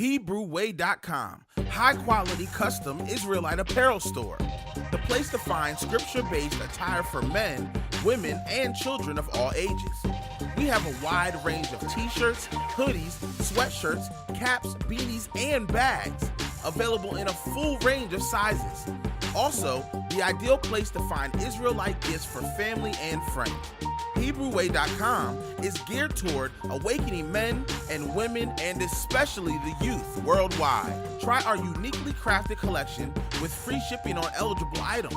HebrewWay.com, high-quality custom Israelite apparel store. The place to find scripture-based attire for men, women, and children of all ages. We have a wide range of t-shirts, hoodies, sweatshirts, caps, beanies, and bags, available in a full range of sizes. Also, the ideal place to find Israelite gifts for family and friends. HebrewWay.com is geared toward awakening men and women and especially the youth worldwide. Try our uniquely crafted collection with free shipping on eligible items.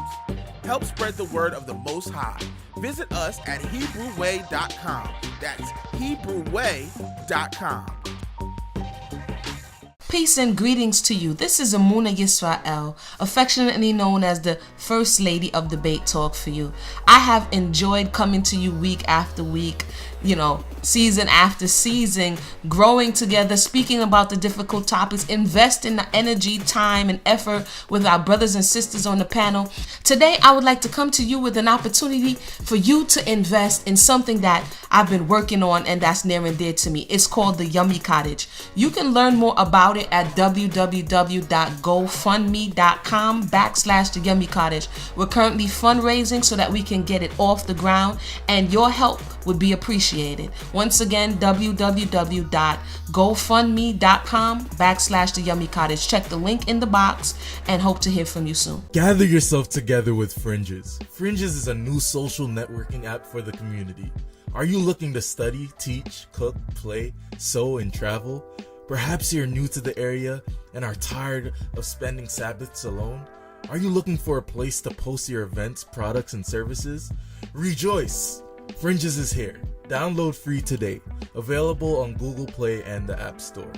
Help spread the word of the Most High. Visit us at HebrewWay.com. That's HebrewWay.com. Peace and greetings to you. This is EMUNAH Yisrael, affectionately known as the First Lady of Debate Talk for you. I have enjoyed coming to you week after week, season after season, growing together, speaking about the difficult topics, investing the energy, time, and effort with our brothers and sisters on the panel. Today, I would like to come to you with an opportunity for you to invest in something that I've been working on and that's near and dear to me. It's called the Yummy Cottage. You can learn more about it at www.gofundme.com/the Yummy Cottage. We're currently fundraising so that we can get it off the ground, and your help would be appreciated. Once again, www.gofundme.com/the Yummy Cottage. Check the link in the box and hope to hear from you soon. Gather yourself together with Fringes. Fringes is a new social networking app for the community. Are you looking to study, teach, cook, play, sew, and travel? Perhaps you're new to the area and are tired of spending Sabbaths alone? Are you looking for a place to post your events, products, and services? Rejoice! Fringes is here. Download free today. Available on Google Play and the App Store.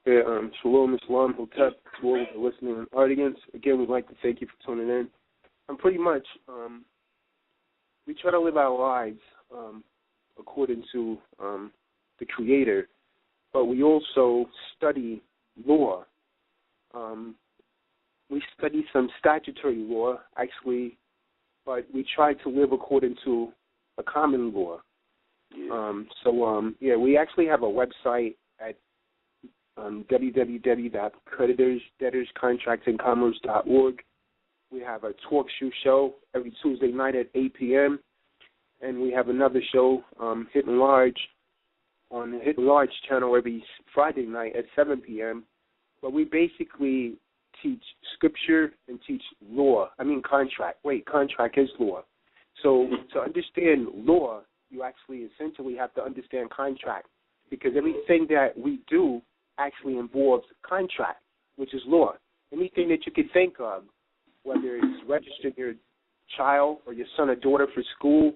Shalom, Islam, Hotep, to all the listening audience. Again, we'd like to thank you for tuning in. And pretty much, we try to live our lives according to the Creator, but we also study law. We study some statutory law, actually, but we try to live according to a common law. We actually have a website at www.creditorsdebtorscontractsandcommerce.org. We have a talk show every Tuesday night at 8 p.m., and we have another show, Hitting Large, on the Hitting Large channel every Friday night at 7 p.m. But we basically teach scripture and teach law. Contract. Contract is law. So to understand law, you actually essentially have to understand contract, because everything that we do actually involves contract, which is law. Anything that you could think of, whether it's registering your child or your son or daughter for school,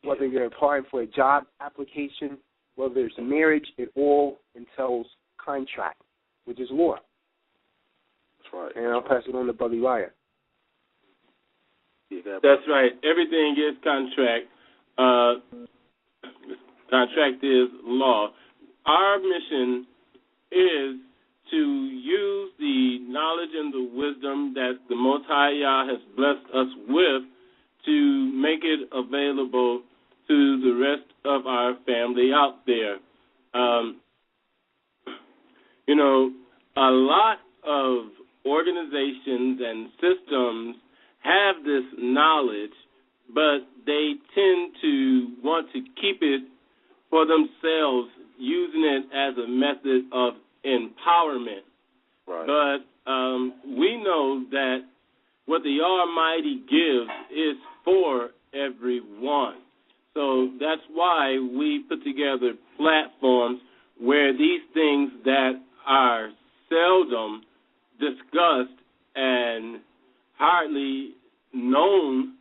whether you're applying for a job application, whether it's a marriage, it all entails contract, which is law. That's right. And I'll pass it on to Brother Eliyah. That's right. Everything is contract. Contract is law. Our mission is to use the knowledge and the wisdom that the Most High Yah has blessed us with to make it available to the rest of our family out there. A lot of organizations and systems have this knowledge, but they tend to want to keep it for themselves, using it as a method of empowerment. Right. But we know that what the Almighty gives is for everyone. So that's why we put together platforms where these things that are seldom discussed and hardly known,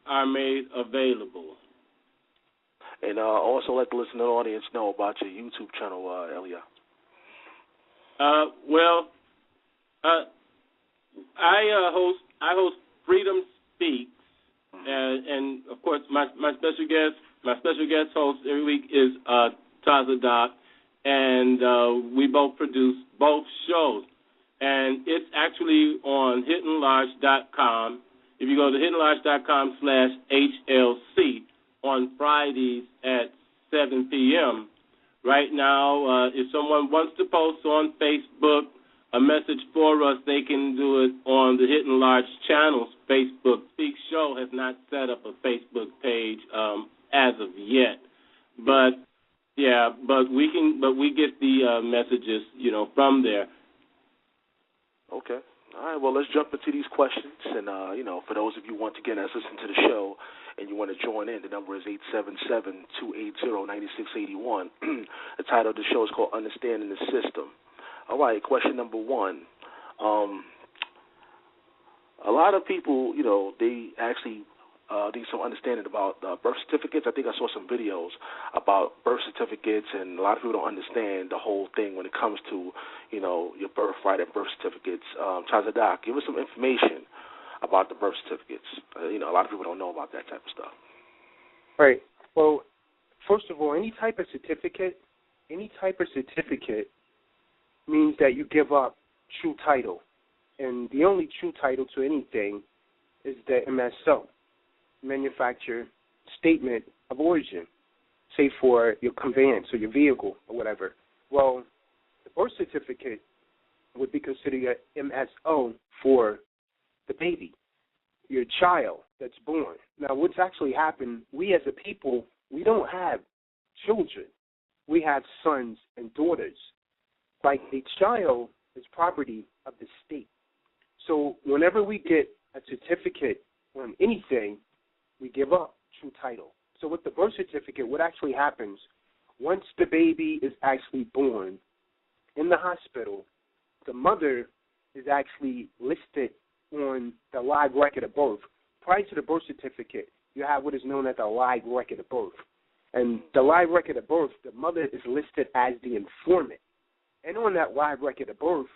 are made available. And also let the listening audience know about your YouTube channel, Eliyah. I host Freedom Speaks, and of course my special guest host every week is Tazadaq, and we both produce both shows, and it's actually on hittinglarge.com. If you go to hittinglarge.com/HLC on Fridays at 7 p.m. Right now, if someone wants to post on Facebook a message for us, they can do it on the Hidden Large channel's Facebook. Speak Show has not set up a Facebook page as of yet, but we get the messages, from there. Okay. All right, well, let's jump into these questions. And, for those of you who want to get us listen to the show and you want to join in, the number is 877-280-9681. The title of the show is called Understanding the System. All right, question number one. A lot of people, they actually need some understanding about birth certificates. I think I saw some videos about birth certificates, and a lot of people don't understand the whole thing when it comes to, your birthright and birth certificates. Tazadaq, give us some information about the birth certificates. A lot of people don't know about that type of stuff. Right. Well, first of all, any type of certificate means that you give up true title. And the only true title to anything is the MSO, manufacturer statement of origin, say for your conveyance or your vehicle or whatever. Well, the birth certificate would be considered an MSO for the baby, your child that's born. Now, what's actually happened, we as a people, we don't have children. We have sons and daughters. Like a child is property of the state. So whenever we get a certificate on anything, we give up true title. So with the birth certificate, what actually happens, once the baby is actually born in the hospital, the mother is actually listed on the live record of birth. Prior to the birth certificate, you have what is known as the live record of birth. And the live record of birth, the mother is listed as the informant. And on that live record of birth,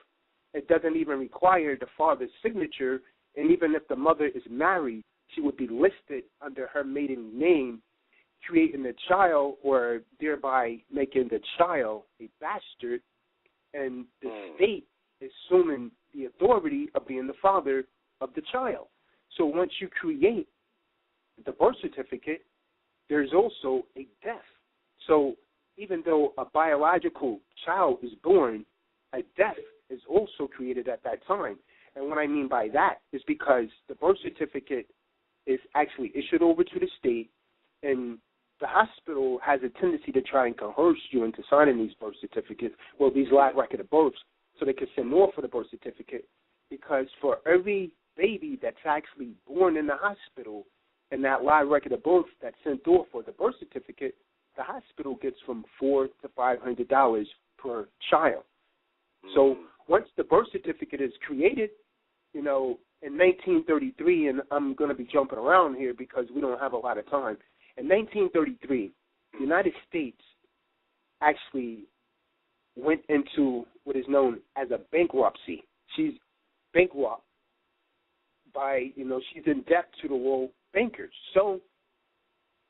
it doesn't even require the father's signature, and even if the mother is married, she would be listed under her maiden name, creating the child or thereby making the child a bastard, and the state is assuming the authority of being the father of the child. So once you create the birth certificate, there's also a death. So even though a biological child is born, a death is also created at that time. And what I mean by that is because the birth certificate is actually issued over to the state, and the hospital has a tendency to try and coerce you into signing these birth certificates, well, these live record of births, so they can send more for the birth certificate. Because for every baby that's actually born in the hospital and that live record of birth that's sent off for the birth certificate, the hospital gets from $400 to $500 per child. So once the birth certificate is created, in 1933, and I'm going to be jumping around here because we don't have a lot of time. In 1933, the United States actually went into what is known as a bankruptcy. She's bankrupt by, she's in debt to the world bankers. So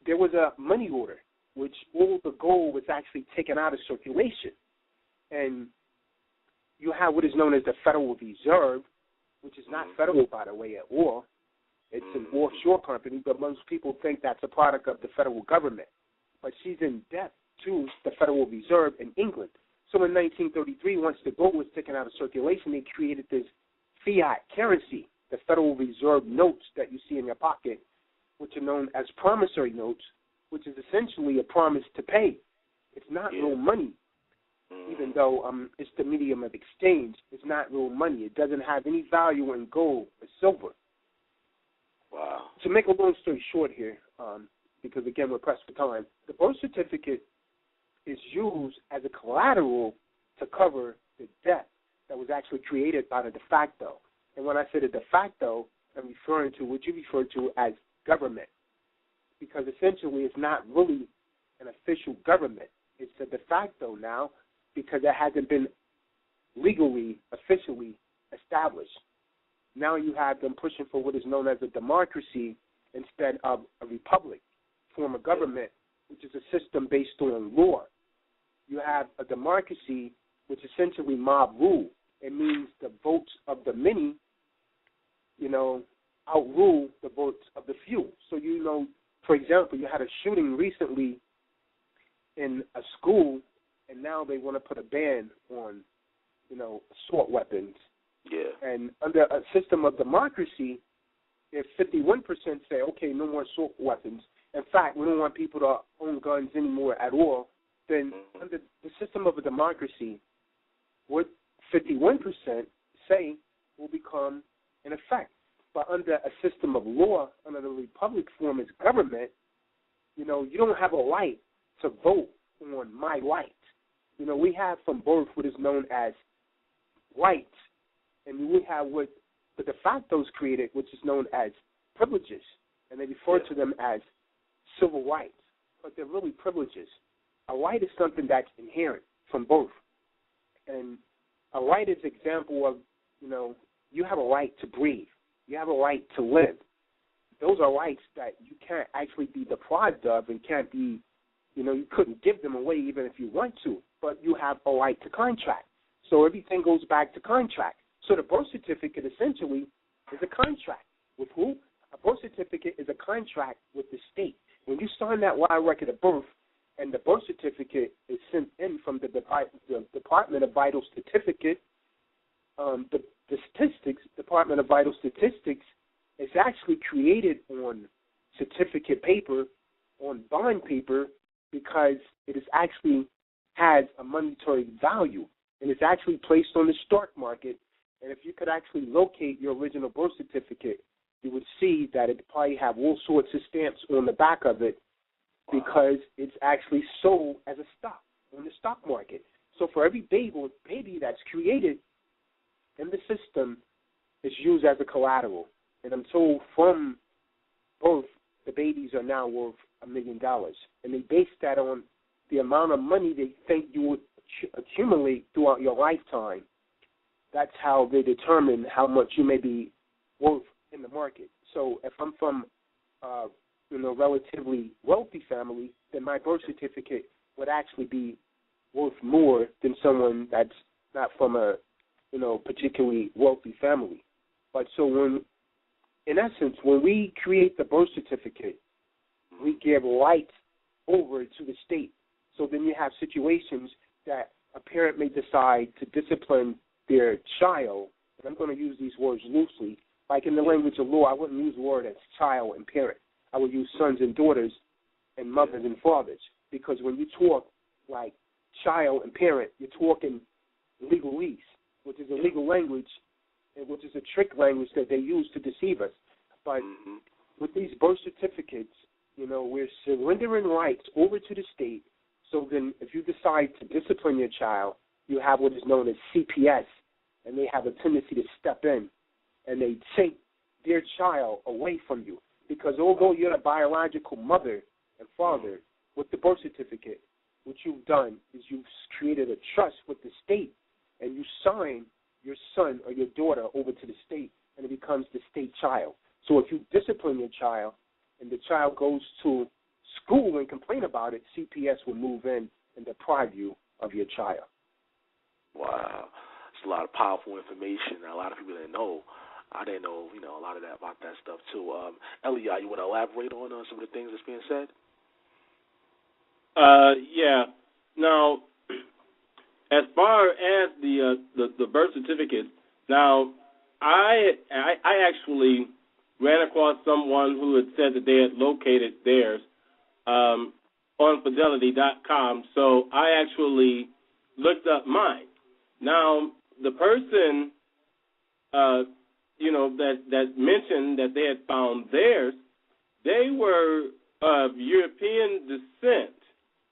there was a money order, which all the gold was actually taken out of circulation. And you have what is known as the Federal Reserve, which is not federal, by the way, at all. It's an offshore company, but most people think that's a product of the federal government. But she's in debt to the Federal Reserve in England. So in 1933, once the gold was taken out of circulation, they created this fiat currency, the Federal Reserve notes that you see in your pocket, which are known as promissory notes, which is essentially a promise to pay. It's not real money. Even though it's the medium of exchange, it's not real money. It doesn't have any value in gold or silver. Wow. To make a long story short here, because, again, we're pressed for time, the birth certificate is used as a collateral to cover the debt that was actually created by the de facto. And when I say the de facto, I'm referring to what you refer to as government, because essentially it's not really an official government. It's a de facto now, because it hasn't been legally, officially established. Now you have them pushing for what is known as a democracy instead of a republic, form of government, which is a system based on law. You have a democracy, which is essentially mob rule. It means the votes of the many, outrule the votes of the few. So, for example, you had a shooting recently in a school, and now they want to put a ban on, assault weapons. Yeah. And under a system of democracy, if 51% say, okay, no more assault weapons, in fact, we don't want people to own guns anymore at all, then under the system of a democracy, what 51% say will become in effect. But under a system of law, under the republic form as government, you don't have a right to vote on my rights. We have from birth what is known as rights, and we have what the de facto's created, which is known as privileges, and they refer to them as civil rights, but they're really privileges. A right is something that's inherent from birth, and a right is an example of, you have a right to breathe. You have a right to live. Those are rights that you can't actually be deprived of and can't be, you couldn't give them away even if you want to, but you have a right to contract. So everything goes back to contract. So the birth certificate essentially is a contract. With who? A birth certificate is a contract with the state. When you sign that live record of birth and the birth certificate is sent in from the Department of Vital Statistics, the statistics, Department of Vital Statistics, is actually created on certificate paper, on bond paper, because it is actually has a monetary value, and it's actually placed on the stock market. And if you could actually locate your original birth certificate, you would see that it probably have all sorts of stamps on the back of it, because it's actually sold as a stock on the stock market. So for every baby that's created in the system, is used as a collateral. And I'm told from birth, the babies are now worth $1 million. And they base that on the amount of money they think you would accumulate throughout your lifetime. That's how they determine how much you may be worth in the market. So if I'm from relatively wealthy family, then my birth certificate would actually be worth more than someone that's not from a particularly wealthy family. But so in essence, when we create the birth certificate, we give rights over to the state. So then you have situations that a parent may decide to discipline their child, and I'm going to use these words loosely. Like in the language of law, I wouldn't use the word as child and parent. I would use sons and daughters and mothers and fathers, because when you talk like child and parent, you're talking legalese, which is a legal language, and which is a trick language that they use to deceive us. But with these birth certificates, we're surrendering rights over to the state. So then if you decide to discipline your child, you have what is known as CPS, and they have a tendency to step in, and they take their child away from you. Because although you're the biological mother and father, with the birth certificate, what you've done is you've created a trust with the state, and you sign your son or your daughter over to the state, and it becomes the state child. So if you discipline your child and the child goes to school and complain about it, CPS will move in and deprive you of your child. Wow. It's a lot of powerful information. A lot of people didn't know. I didn't know, a lot of that about that stuff, too. Eliyah, you want to elaborate on some of the things that's being said? Yeah. Now, as far as the birth certificate, now, I actually ran across someone who had said that they had located theirs on Fidelity.com, so I actually looked up mine. Now, the person, that mentioned that they had found theirs, they were of European descent,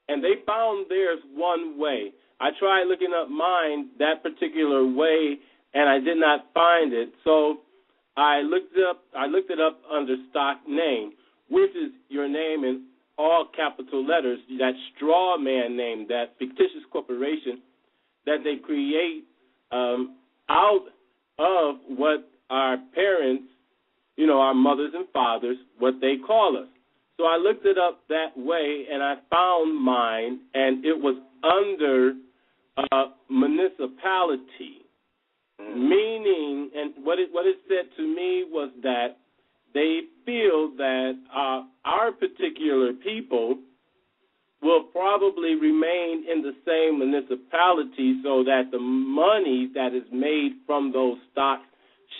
and they found theirs one way. I tried looking up mine that particular way, and I did not find it. So I looked it up under stock name, which is your name in all capital letters, that straw man name, that fictitious corporation that they create out of what our parents, our mothers and fathers, what they call us. So I looked it up that way, and I found mine, and it was under municipality, meaning, and what it said to me was that they feel that our particular people will probably remain in the same municipality so that the money that is made from those stocks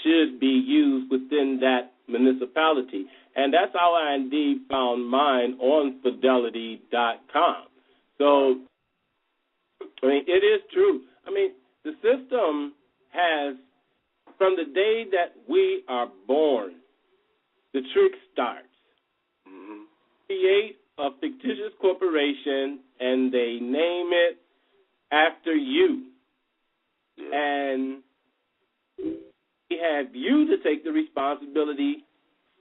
should be used within that municipality. And that's how I indeed found mine on Fidelity.com. So, I mean, it is true. I mean, the system has, from the day that we are born, the trick starts. Mm-hmm. Create a fictitious corporation, and they name it after you. Yeah. And we have you to take the responsibility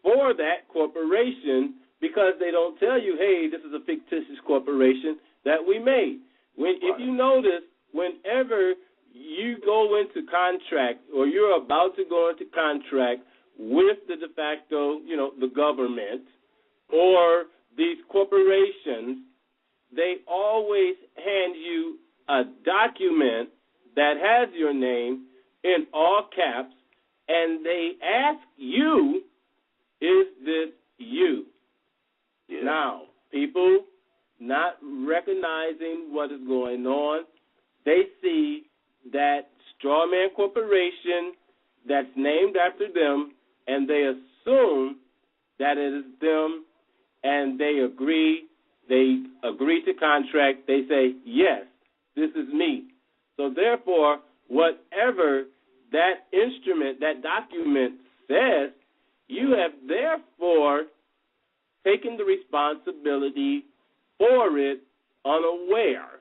for that corporation because they don't tell you, hey, this is a fictitious corporation that we made. If you notice, whenever you go into contract or you're about to go into contract with the de facto, the government or these corporations, they always hand you a document that has your name in all caps, and they ask you, is this you? Yeah. Now, people not recognizing what is going on, they see that strawman corporation that's named after them, and they assume that it is them, and they agree to contract. They say, yes, this is me. So therefore, whatever that instrument, that document says, you have therefore taken the responsibility for it unaware,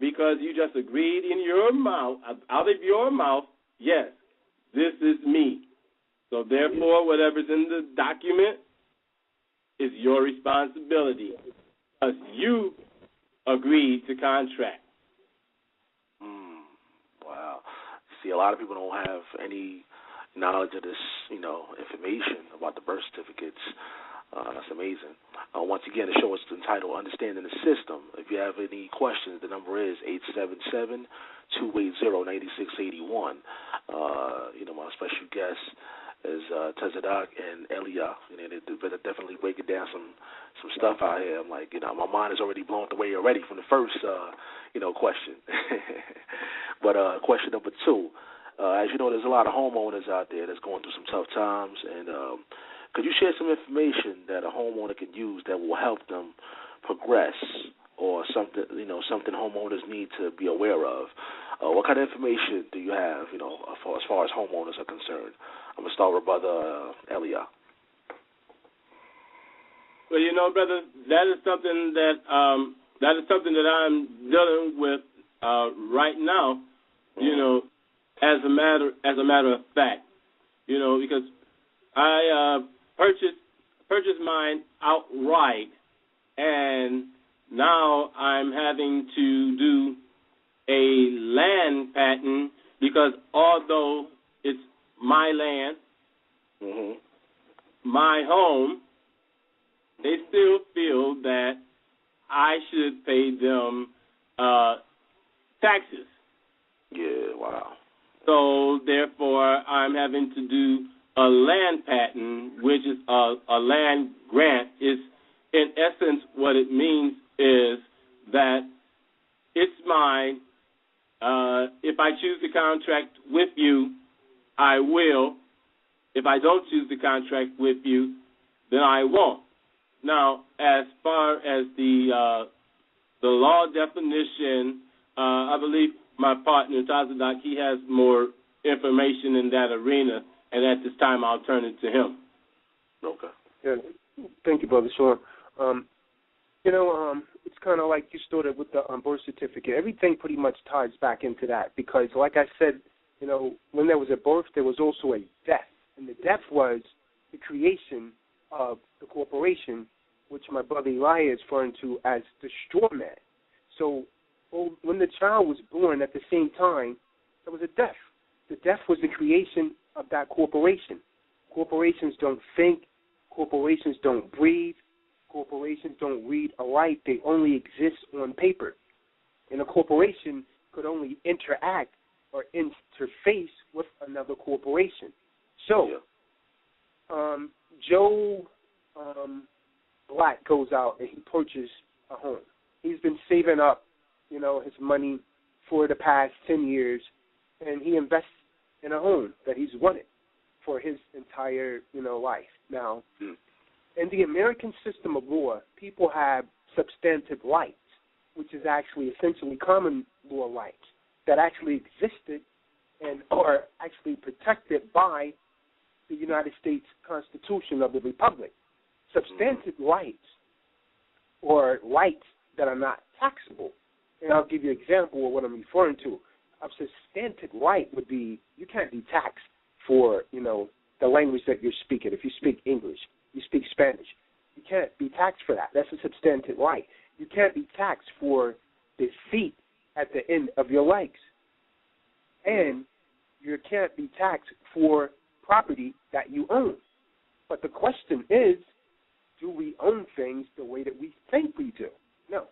because you just agreed in your mouth, out of your mouth, yes, this is me. So therefore, whatever's in the document is your responsibility, because you agreed to contract. Wow. See, a lot of people don't have any knowledge of this, information about the birth certificates. That's amazing. Once again, the show is entitled Understanding the System. If you have any questions, the number is 877-280-9681. My special guest is Tazadaq and Eliyah. They definitely breaking down some stuff out here. I'm like, my mind is already blown away already from the first, question. But question number two, as you know, there's a lot of homeowners out there that's going through some tough times, and could you share some information that a homeowner can use that will help them progress, or something homeowners need to be aware of? What kind of information do you have, as far as homeowners are concerned? I'm gonna start with Brother Eliyah. Well, brother, that is something that I'm dealing with right now. As a matter of fact, because I purchased mine outright, and now I'm having to do a land patent, because although it's my land, my home, they still feel that I should pay them taxes. Yeah, wow. So therefore, I'm having to do a land patent, which is a land grant. Is in essence what it means is that it's mine. If I choose to contract with you, I will. If I don't choose to contract with you, then I won't. Now, as far as the law definition, I believe my partner, Tazadaq, he has more information in that arena, and at this time I'll turn it to him. Okay. Yeah. Thank you, Brother Sean. It's kind of like you started with the birth certificate. Everything pretty much ties back into that, because, like I said, when there was a birth, there was also a death. And the death was the creation of the corporation, which my brother Eliyah is referring to as the straw man. So when the child was born at the same time, there was a death. The death was the creation of that corporation. Corporations don't think. Corporations don't breathe. Corporations don't read or write. They only exist on paper. And a corporation could only interact or interface with another corporation. So Joe Black goes out and he purchases a home. He's been saving up, his money for the past 10 years, and he invests in a home that he's wanted for his entire, life. Now, in the American system of law, people have substantive rights, which is actually essentially common law rights that actually existed and are actually protected by the United States Constitution of the Republic. Substantive rights, or rights that are not taxable. And I'll give you an example of what I'm referring to. A substantive right would be you can't be taxed for, the language that you're speaking. If you speak English, you speak Spanish, you can't be taxed for that. That's a substantive right. You can't be taxed for the feet at the end of your legs. And you can't be taxed for property that you own. But the question is, do we own things the way that we think we do? No.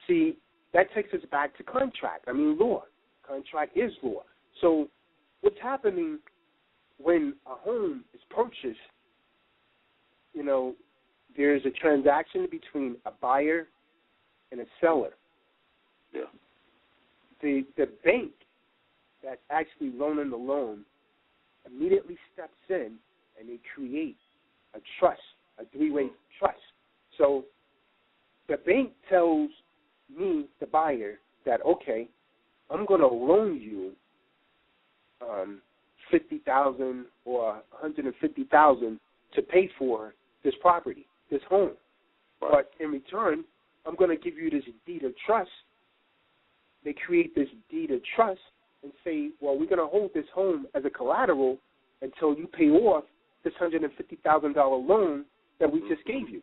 See, that takes us back to contract. Law. Contract is law. So what's happening when a home is purchased, there's a transaction between a buyer and a seller. Yeah. The bank that's actually loaning the loan immediately steps in and they create a trust, a three-way trust. So the bank tells me, the buyer, that, okay, I'm going to loan you $50,000 or $150,000 to pay for this property, this home. Right. But in return, I'm going to give you this deed of trust. They create this deed of trust and say, well, we're going to hold this home as a collateral until you pay off this $150,000 loan that we just gave you.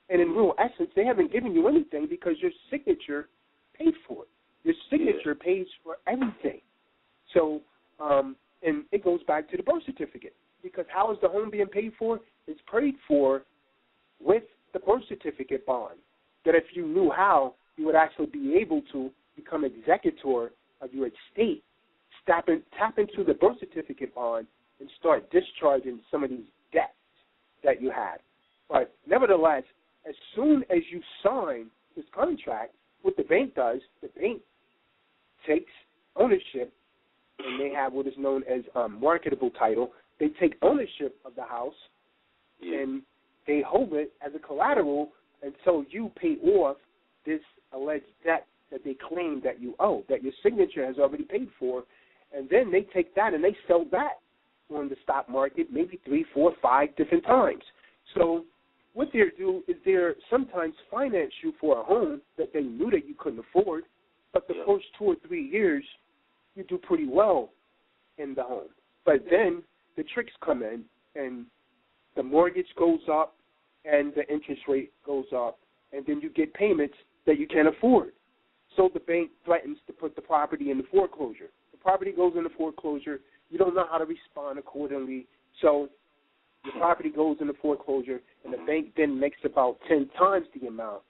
And in real essence, they haven't given you anything because your signature paid for it. Your signature pays for everything. So, and it goes back to the birth certificate, because how is the home being paid for? It's paid for with the birth certificate bond, that if you knew how, you would actually be able to become executor of your estate, tap into the birth certificate bond, and start discharging some of these debts that you had. But nevertheless, as soon as you sign this contract, what the bank does, the bank takes ownership, and they have what is known as marketable title. They take ownership of the house, and they hold it as a collateral until you pay off this alleged debt that they claim that you owe, that your signature has already paid for. And then they take that and they sell that on the stock market maybe 3, 4, 5 different times. So what they do is they sometimes finance you for a home that they knew that you couldn't afford, but the first 2 or 3 years you do pretty well in the home. But then the tricks come in, and the mortgage goes up and the interest rate goes up, and then you get payments that you can't afford. So the bank threatens to put the property into foreclosure. The property goes into foreclosure. You don't know how to respond accordingly. So the property goes into foreclosure, and the bank then makes about 10 times the amount,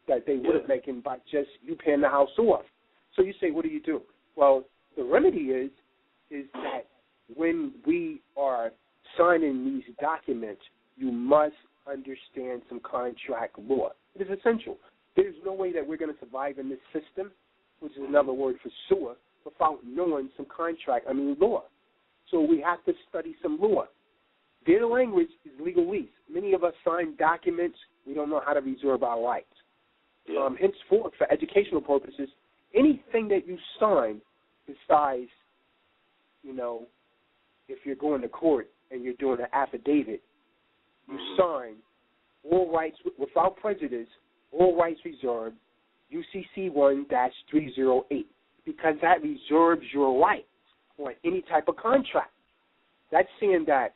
that they would have making by just you paying the house off. So you say, what do you do? Well, the remedy is that when we are signing these documents, you must understand some contract law. It is essential. There's no way that we're going to survive in this system, which is another word for sewer, without knowing some law. So we have to study some law. Their language is legalese. Many of us sign documents. We don't know how to reserve our rights. Henceforth, for educational purposes, anything that you sign besides, if you're going to court and you're doing an affidavit, you sign all rights without prejudice, all rights reserved, UCC 1-308, because that reserves your rights on any type of contract. That's saying that,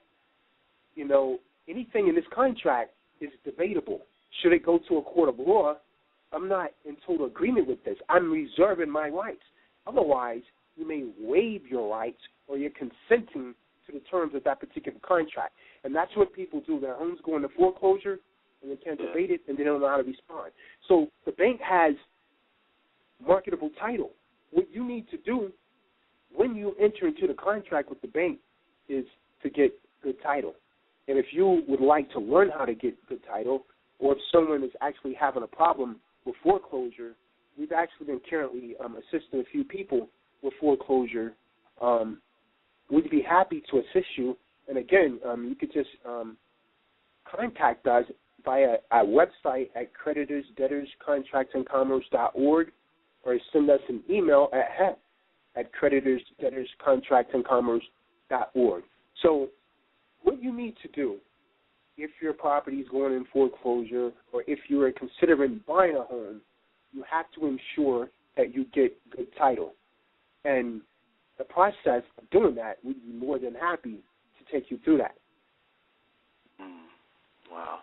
anything in this contract is debatable. Should it go to a court of law, I'm not in total agreement with this. I'm reserving my rights. Otherwise, you may waive your rights or you're consenting to the terms of that particular contract. And that's what people do. Their homes go into foreclosure, and they can't debate it, and they don't know how to respond. So the bank has marketable title. What you need to do when you enter into the contract with the bank is to get good title. And if you would like to learn how to get good title, or if someone is actually having a problem with foreclosure, we've actually been currently assisting a few people with foreclosure. We'd be happy to assist you. And again, you could just contact us via our website at creditorsdebtorscontractsandcommerce.org, or send us an email at creditorsdebtorscontractsandcommerce.org. So what you need to do if your property is going in foreclosure, or if you are considering buying a home, you have to ensure that you get good title. And the process of doing that, we'd be more than happy to take you through that. Wow.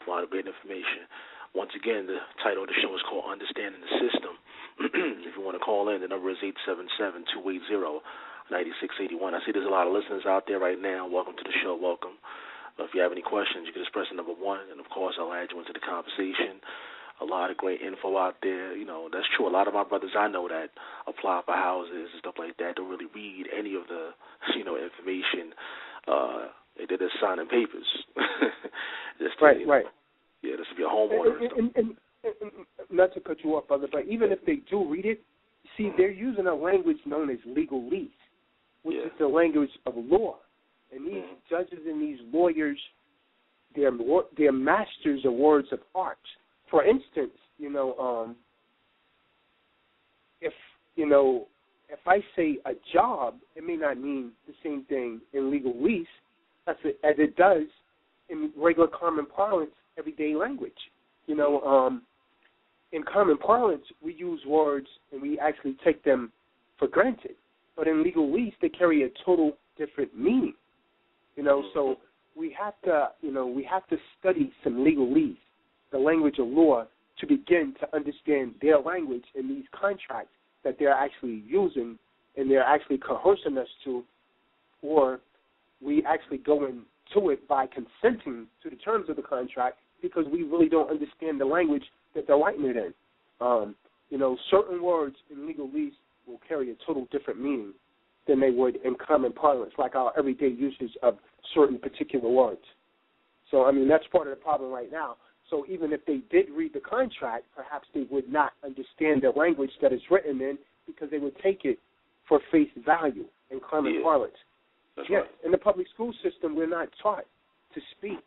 A lot of great information. Once again, the title of the show is called Understanding the System. If you want to call in, the number is 877-280-9681. I see there's a lot of listeners out there right now. Welcome to the show. Welcome. If you have any questions, you can just press the number 1, and, of course, I'll add you into the conversation. A lot of great info out there. You know, that's true. A lot of my brothers I know that apply for houses and stuff like that don't really read any of the, information. They're just signing papers. Right. Yeah, this would be a homeowner. And not to cut you off, brother, but even if they do read it, see, they're using a language known as legalese, which is the language of law. And these judges and these lawyers, they're masters of words of art. For instance, if I say a job, it may not mean the same thing in legalese as it does in regular common parlance, everyday language. In common parlance, we use words and we actually take them for granted. But in legalese, they carry a total different meaning. So we have to study some legalese, the language of law, to begin to understand their language in these contracts that they're actually using and they're actually coercing us to, or we actually go into it by consenting to the terms of the contract because we really don't understand the language that they're writing it in. Certain words in legalese will carry a total different meaning than they would in common parlance, like our everyday usage of certain particular words. So, that's part of the problem right now. So even if they did read the contract, perhaps they would not understand the language that it's written in because they would take it for face value in common parlance. That's right. In the public school system, we're not taught to speak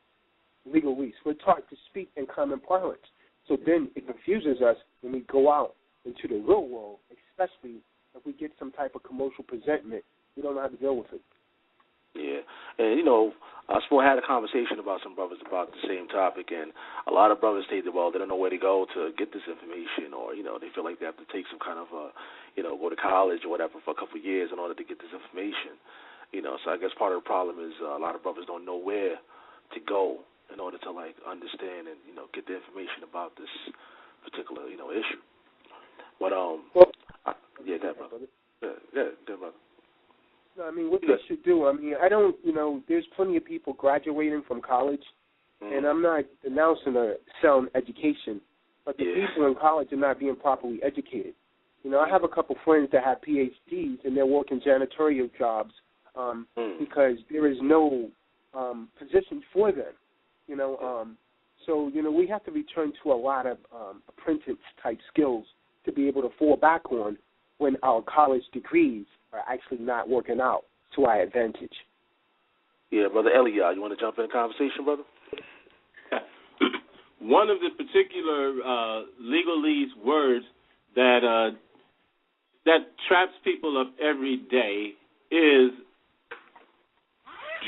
legalese. We're taught to speak in common parlance. So then it confuses us when we go out into the real world, especially if we get some type of commercial presentment. We don't know how to deal with it. Yeah, and I had a conversation about some brothers about the same topic, and a lot of brothers say that, well, they don't know where to go to get this information, or they feel like they have to take some kind of go to college or whatever for a couple of years in order to get this information. So I guess part of the problem is a lot of brothers don't know where to go in order to understand and get the information about this particular issue. But go ahead, brother. Yeah, brother. No, what they should do, I don't, there's plenty of people graduating from college, and I'm not denouncing a sound education, but the people in college are not being properly educated. I have a couple friends that have PhDs, and they're working janitorial jobs because there is no position for them, So, we have to return to a lot of apprentice-type skills to be able to fall back on when our college degrees are actually not working out to our advantage. Yeah, Brother Eliyah, you want to jump in the conversation, brother? One of the particular legalese words that traps people up every day is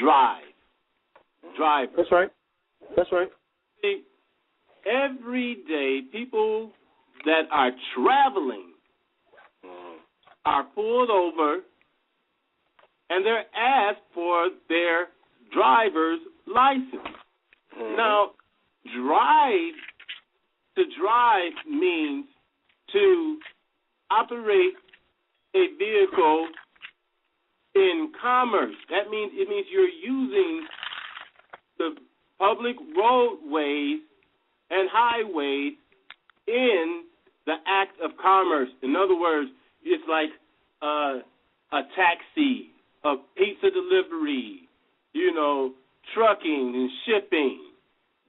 drive. Driver. That's right. See, every day, people that are traveling are pulled over and they're asked for their driver's license. Now, to drive means to operate a vehicle in commerce. That means you're using the public roadways and highways in the act of commerce. In other words, it's like a taxi, a pizza delivery, trucking and shipping,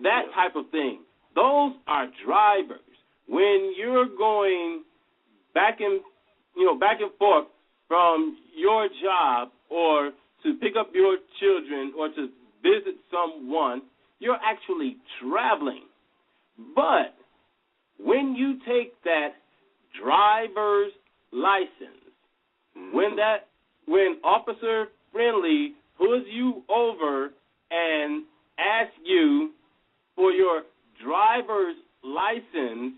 that type of thing. Those are drivers. When you're going back and forth from your job or to pick up your children or to visit someone, you're actually traveling. But when you take that driver's license, when Officer Friendly pulls you over and asks you for your driver's license,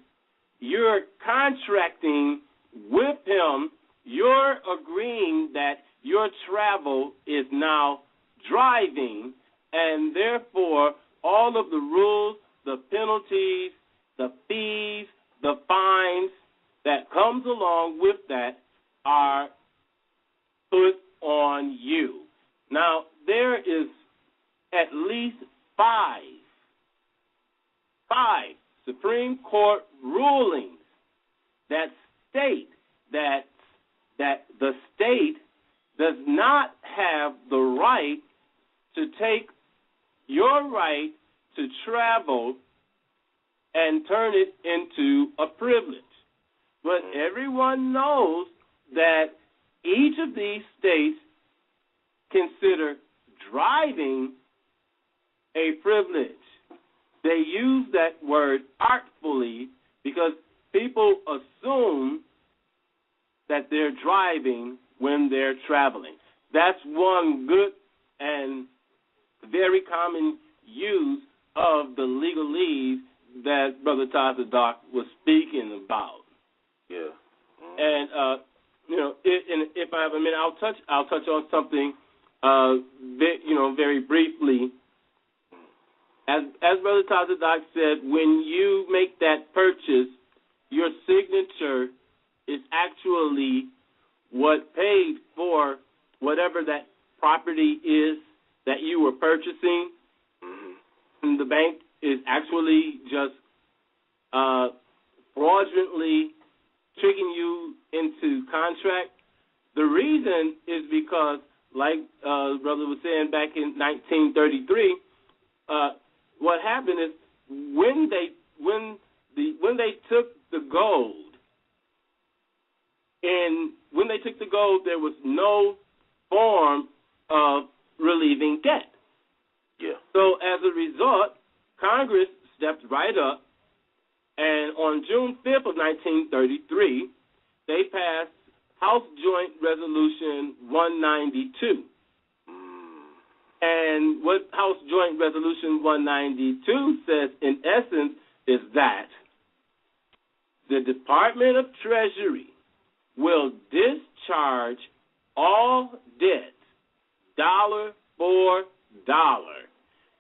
you're contracting with him. You're agreeing that your travel is now driving, and therefore all of the rules, the penalties, the fees, the fines that comes along with that are put on you. Now, there is at least five Supreme Court rulings that state that the state does not have the right to take your right to travel and turn it into a privilege. But everyone knows that each of these states consider driving a privilege. They use that word artfully because people assume that they're driving when they're traveling. That's one good and very common use of the legalese that Brother Tazadaq was speaking about. Yeah. And if I have a minute, I'll touch on something, very briefly. As Brother Tazadaq said, when you make that purchase, your signature is actually what paid for whatever that property is that you were purchasing. And the bank is actually just fraudulently tricking you into contract. The reason is because, like brother was saying back in 1933, what happened is when they took the gold, and when they took the gold, there was no form of relieving debt. Yeah. So as a result, Congress stepped right up, and on June 5th of 1933, they passed House Joint Resolution 192. And what House Joint Resolution 192 says, in essence, is that the Department of Treasury will discharge all debts dollar for dollar,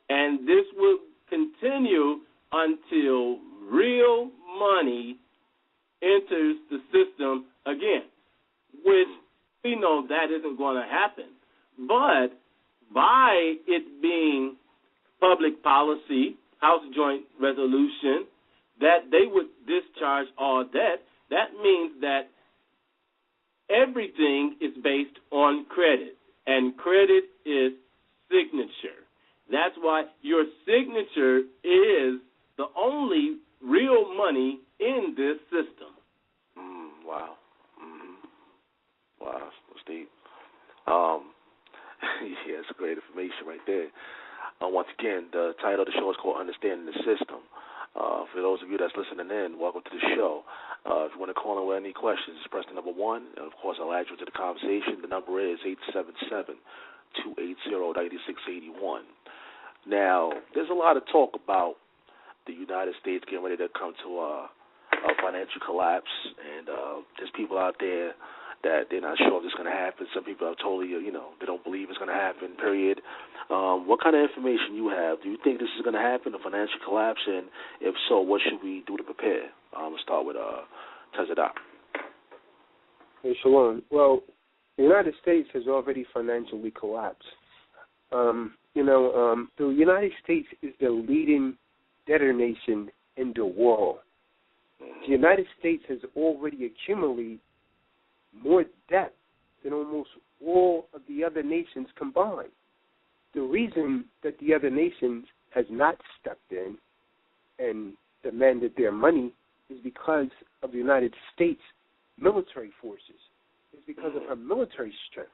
and this will continue until real money enters the system again, which we know that isn't going to happen. But by it being public policy, House Joint Resolution, that they would discharge all debt, that means that everything is based on credit, and credit is signature. That's why your signature is the only real money in this system. Wow. Wow, that's deep. Yeah, it's great information right there. Once again, the title of the show is called Understanding the System. For those of you that's listening in, welcome to the show. If you want to call in with any questions, press the number 1. And, of course, I'll add you to the conversation. The number is 877-280-9681. Now, there's a lot of talk about the United States getting ready to come to a financial collapse, and there's people out there that they're not sure if it's going to happen. Some people are totally, they don't believe it's going to happen, period. What kind of information you have? Do you think this is going to happen, a financial collapse? And if so, what should we do to prepare? Let's start with Tazadaq. Hey, Shalom. Well, the United States has already financially collapsed. The United States is the leading debtor nation in the world. The United States has already accumulated more debt than almost all of the other nations combined. the reason that the other nations has not stepped in and demanded their money is because of the United States military forces. It's because of her military strength.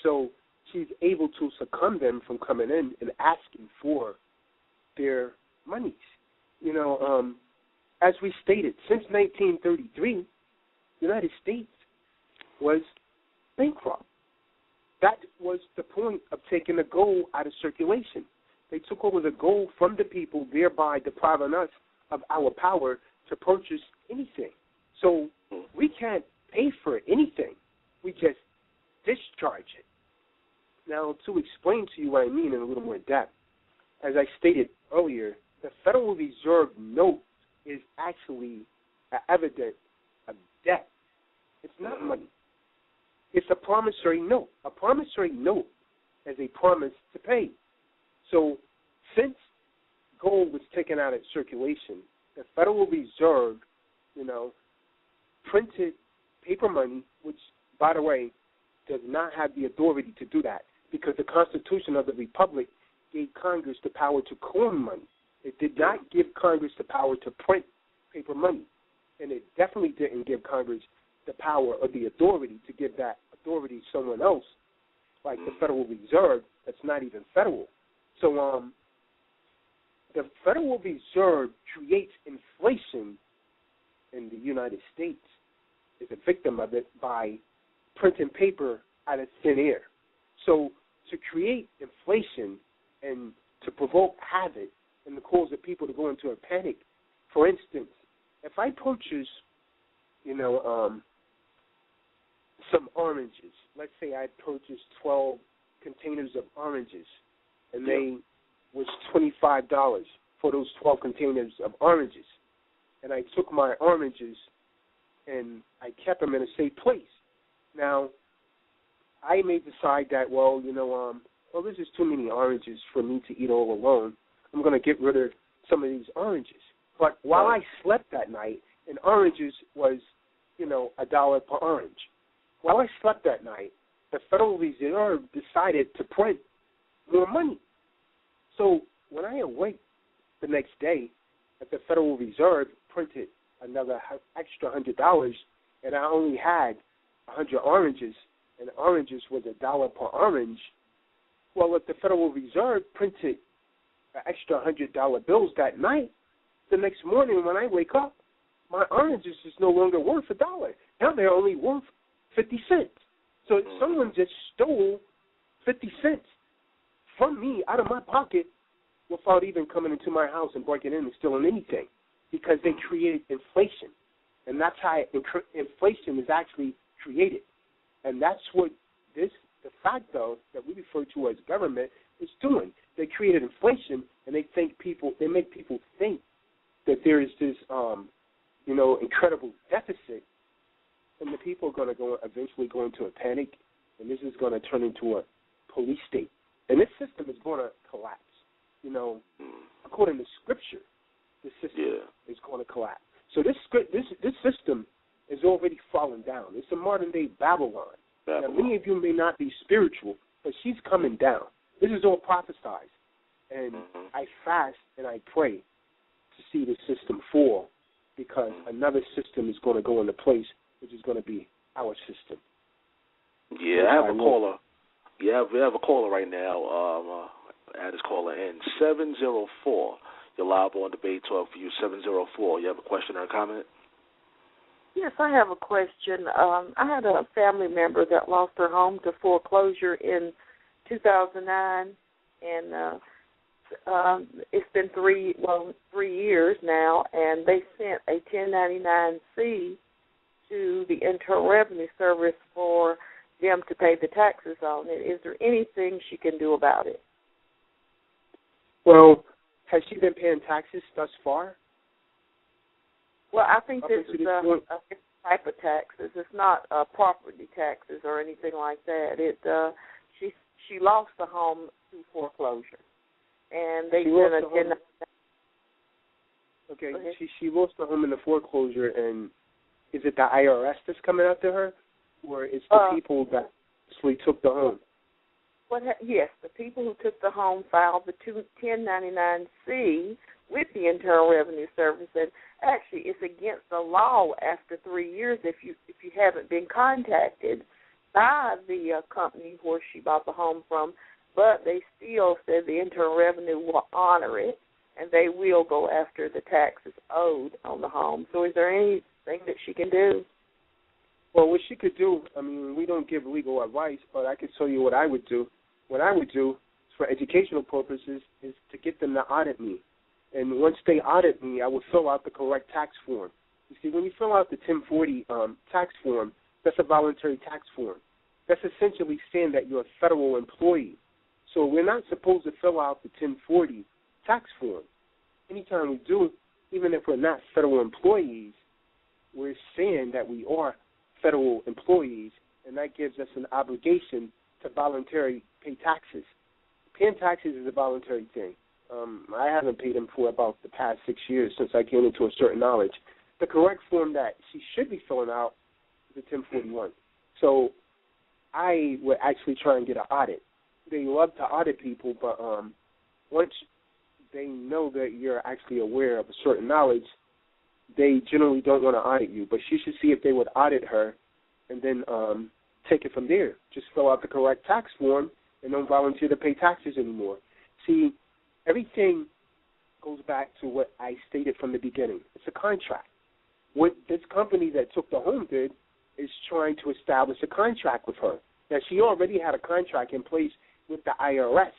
So she's able to succumb them from coming in and asking for their monies. You know, as we stated, since 1933, the United States was bankrupt. That was the point of taking the gold out of circulation. They took over the gold from the people, thereby depriving us of our power to purchase anything. So we can't pay for anything. We just discharge it. Now, to explain to you what I mean in a little more depth, as I stated earlier, the Federal Reserve note is actually an evidence of debt. It's not money. It's a promissory note. A promissory note is a promise to pay. So since gold was taken out of circulation, the Federal Reserve, printed paper money, which, by the way, does not have the authority to do that because the Constitution of the Republic gave Congress the power to coin money. It did not give Congress the power to print paper money, and it definitely didn't give Congress the power or the authority to give that authority to someone else, like the Federal Reserve, that's not even federal. So the Federal Reserve creates inflation in the United States, is a victim of it by printing paper out of thin air. So to create inflation and to provoke havoc and to cause the people to go into a panic, for instance, if I purchase, some oranges, let's say I purchased 12 containers of oranges, and they was $25 for those 12 containers of oranges, and I took my oranges and I kept them in a safe place. Now, I may decide that, this is too many oranges for me to eat all alone. I'm going to get rid of some of these oranges. But while I slept that night, and oranges was, $1 per orange. While I slept that night, the Federal Reserve decided to print more money. So when I awake the next day, that the Federal Reserve printed another extra $100, and I only had 100 oranges, and oranges was $1 per orange. Well, if the Federal Reserve printed an extra $100 bills that night, the next morning when I wake up, my oranges is no longer worth $1. Now they're only worth 50 cents. So someone just stole 50 cents from me out of my pocket without even coming into my house and breaking in and stealing anything, because they created inflation. And that's how inflation is actually created. And that's what the fact, though, that we refer to as government is doing. They created inflation, and they make people think that there is this, incredible deficit, and the people are going to eventually go into a panic, and this is going to turn into a police state. And this system is going to collapse. According to Scripture, the system is going to collapse. So this system is already fallen down. It's a modern-day Babylon. Now, many of you may not be spiritual, but she's coming down. This is all prophesied. And I fast and I pray to see the system fall, because another system is going to go into place, which is going to be our system. Yeah, I have a caller. Yeah, we have a caller right now. Add this caller in. 704. You're live on Debate Talk for you. 704. You have a question or a comment? Yes, I have a question. I had a family member that lost her home to foreclosure in 2009, and it's been 3 years now, and they sent a 1099-C to the Internal Revenue Service for them to pay the taxes on it. Is there anything she can do about it? Well, has she been paying taxes thus far? Well, I think this is a type of taxes. It's not property taxes or anything like that. She lost the home to foreclosure, and they sent a 1099. Okay, she lost the home in the foreclosure, and is it the IRS that's coming after her, or it's the people that actually took the home? Yes, the people who took the home filed the 1099-C with the Internal Revenue Service, and actually it's against the law after 3 years if you haven't been contacted by the company where she bought the home from, but they still said the Internal Revenue will honor it, and they will go after the taxes owed on the home. So is there anything that she can do? Well, what she could do, I mean, we don't give legal advice, but I can tell you what I would do. What I would do for educational purposes is to get them to audit me. And once they audit me, I would fill out the correct tax form. You see, when you fill out the 1040 tax form, that's a voluntary tax form. That's essentially saying that you're a federal employee. So we're not supposed to fill out the 1040 tax form. Anytime we do, even if we're not federal employees, we're saying that we are federal employees, and that gives us an obligation to voluntarily pay taxes. Paying taxes is a voluntary thing. I haven't paid them for about the past 6 years since I came into a certain knowledge. The correct form that she should be filling out is the 1041. So I would actually try and get an audit. They love to audit people, but once they know that you're actually aware of a certain knowledge, they generally don't want to audit you. But she should see if they would audit her and then take it from there. Just fill out the correct tax form and don't volunteer to pay taxes anymore. See, everything goes back to what I stated from the beginning. It's a contract. What this company that took the home did is trying to establish a contract with her. Now, she already had a contract in place with the IRS.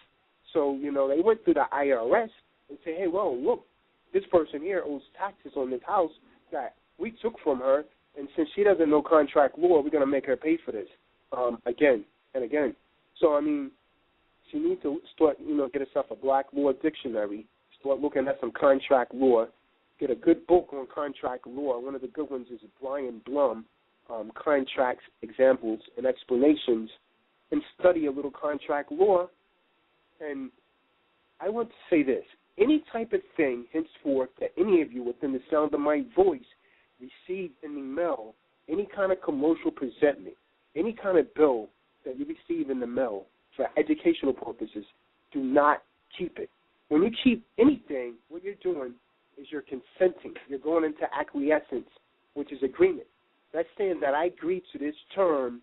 So, they went through the IRS and said, hey, well, look, this person here owes taxes on this house that we took from her, and since she doesn't know contract law, we're going to make her pay for this again and again. So, I mean, she needs to start, get herself a black law dictionary, start looking at some contract law, get a good book on contract law. One of the good ones is Brian Blum, Contracts, Examples, and Explanations, and study a little contract law. And I want to say this. Any type of thing, henceforth, that any of you within the sound of my voice receive in the mail, any kind of commercial presentment, any kind of bill that you receive in the mail for educational purposes, do not keep it. When you keep anything, what you're doing is you're consenting. You're going into acquiescence, which is agreement. That's saying that I agree to this term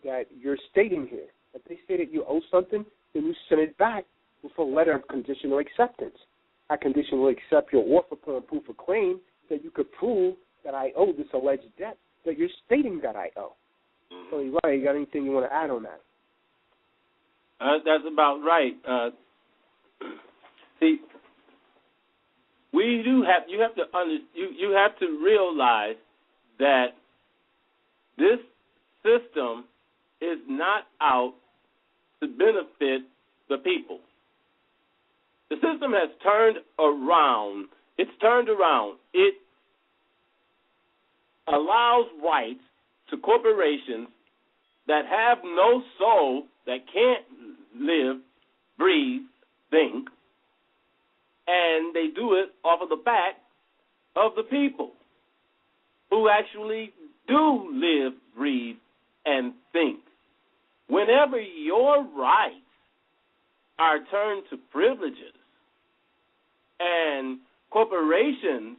that you're stating here. If they say that you owe something, then you send it back with a letter of conditional acceptance. I conditionally accept your offer upon proof of claim that you could prove that I owe this alleged debt that you're stating that I owe. So, Eliyah, you got anything you want to add on that? That's about right. See, you have to realize that this system is not out to benefit the people. The system has turned around. It's turned around. It allows rights to corporations that have no soul, that can't live, breathe, think, and they do it off of the back of the people who actually do live, breathe, and think. Whenever your rights are turned to privileges and corporations,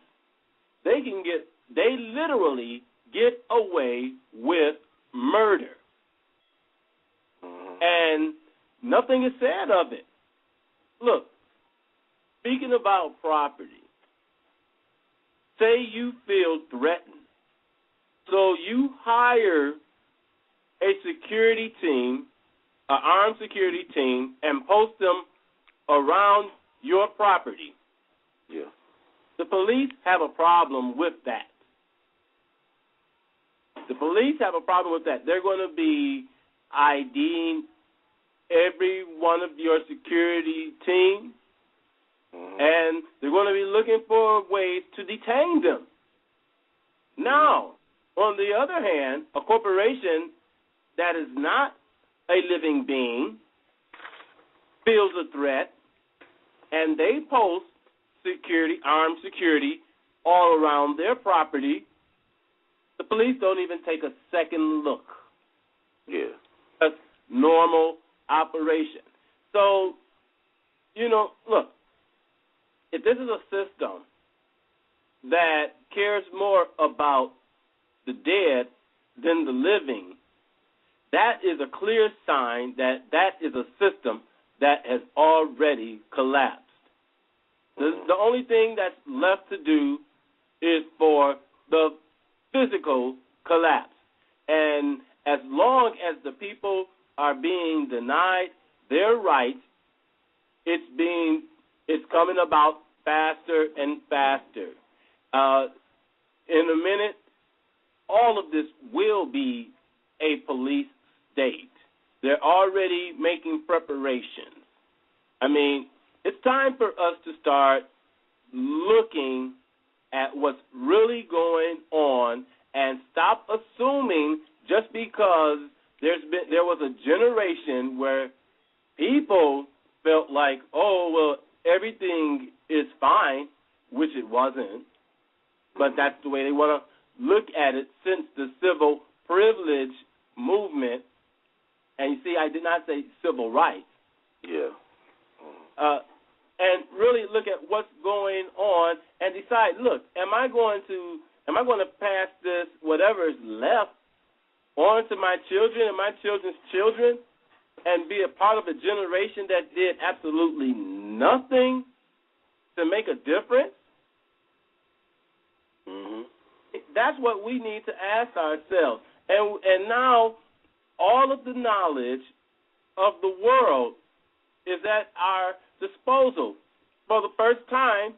they literally get away with murder. And nothing is said of it. Look, speaking about property, say you feel threatened, so you hire a security team, an armed security team, and post them around your property. Yeah. The police have a problem with that. The police have a problem with that. They're going to be IDing every one of your security team, and they're going to be looking for ways to detain them. Now, on the other hand, a corporation that is not a living being feels a threat, and they post security, armed security, all around their property. The police don't even take a second look. Yeah. That's normal operation. So, look, if this is a system that cares more about the dead than the living, that is a clear sign that is a system that has already collapsed. The only thing that's left to do is for the physical collapse. And as long as the people are being denied their rights, it's coming about faster and faster. In a minute, all of this will be a police state. They're already making preparations. I mean, it's time for us to start looking at what's really going on and stop assuming just because there was a generation where people felt like, oh, well, everything is fine, which it wasn't. But that's the way they want to look at it since the civil privilege movement. And you see, I did not say civil rights. Yeah. And really look at what's going on and decide, look, am I going to pass this, whatever is left, on to my children and my children's children and be a part of a generation that did absolutely nothing to make a difference? Mm-hmm. That's what we need to ask ourselves. And now all of the knowledge of the world is at our disposal for the first time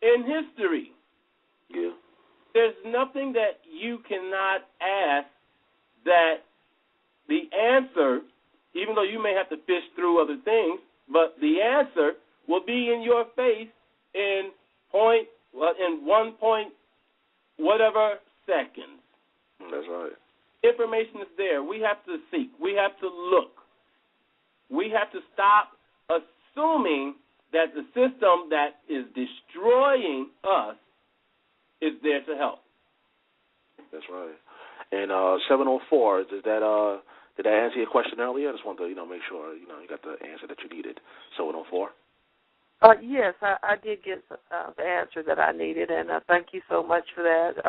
in history. Yeah. There's nothing that you cannot ask that the answer, even though you may have to fish through other things, but the answer will be in your face in 1 point whatever seconds. That's right. Information is there. We have to seek. We have to look. We have to stop assuming that the system that is destroying us is there to help. That's right. And 704, did that answer your question earlier? I just wanted to, make sure, you got the answer that you needed. 704? Yes, I did get the answer that I needed, and thank you so much for that.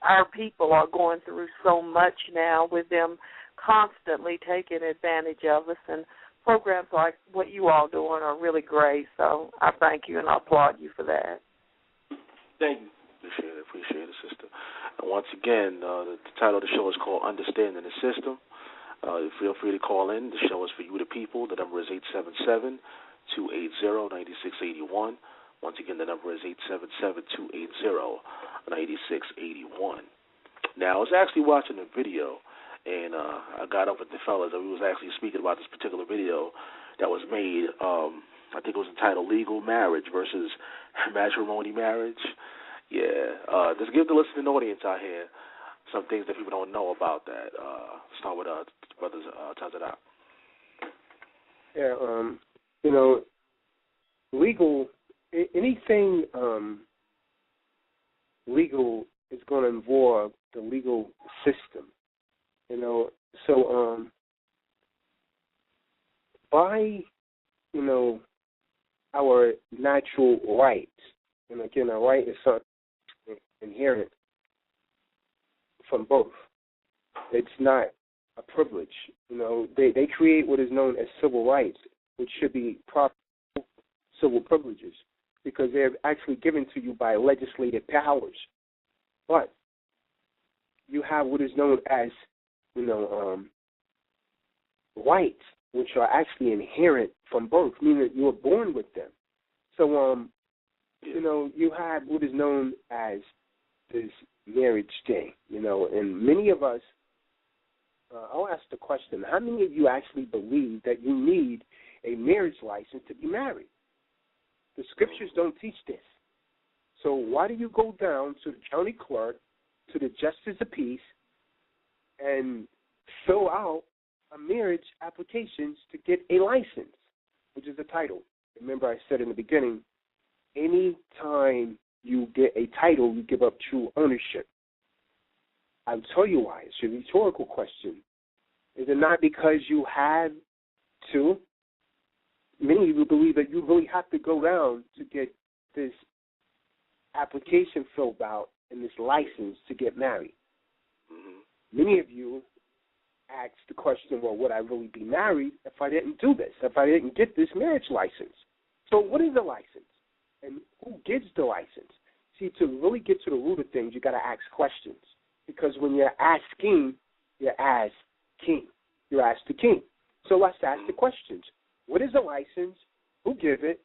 Our people are going through so much now with them constantly taking advantage of us, and programs like what you all doing are really great, so I thank you and I applaud you for that. Thank you. Appreciate it, sister. And once again, the title of the show is called Understanding the System. Feel free to call in. The show is for you, the people. The number is 877-280-9681. Once again, the number is 877-280-9681. Now, I was actually watching a video, and I got up with the fellas, and we was actually speaking about this particular video that was made. I think it was entitled Legal Marriage versus Matrimony Marriage. Yeah. Just give the listening audience out here some things that people don't know about that. Start with brothers Tazadaq. Yeah, legal, anything legal is going to involve the legal system, so by, our natural rights, and again, a right is something inherent from both. It's not a privilege. They create what is known as civil rights, which should be proper civil privileges, because they're actually given to you by legislative powers. But you have what is known as, rights, which are actually inherent from both, meaning that you were born with them. So, you have what is known as this marriage thing, and many of us, I'll ask the question, how many of you actually believe that you need a marriage license to be married? The scriptures don't teach this. So why do you go down to the county clerk, to the justice of peace, and fill out a marriage applications to get a license, which is a title? Remember I said in the beginning, any time you get a title, you give up true ownership. I'll tell you why. It's a rhetorical question. Is it not because you have Two, many of you believe that you really have to go down to get this application filled out and this license to get married. Many of you ask the question, well, would I really be married if I didn't do this, if I didn't get this marriage license? So what is a license? And who gives the license? See, to really get to the root of things, you got to ask questions. Because when you're asking, you're asked king. You're asked the king. So let's ask the questions. What is a license? Who gives it?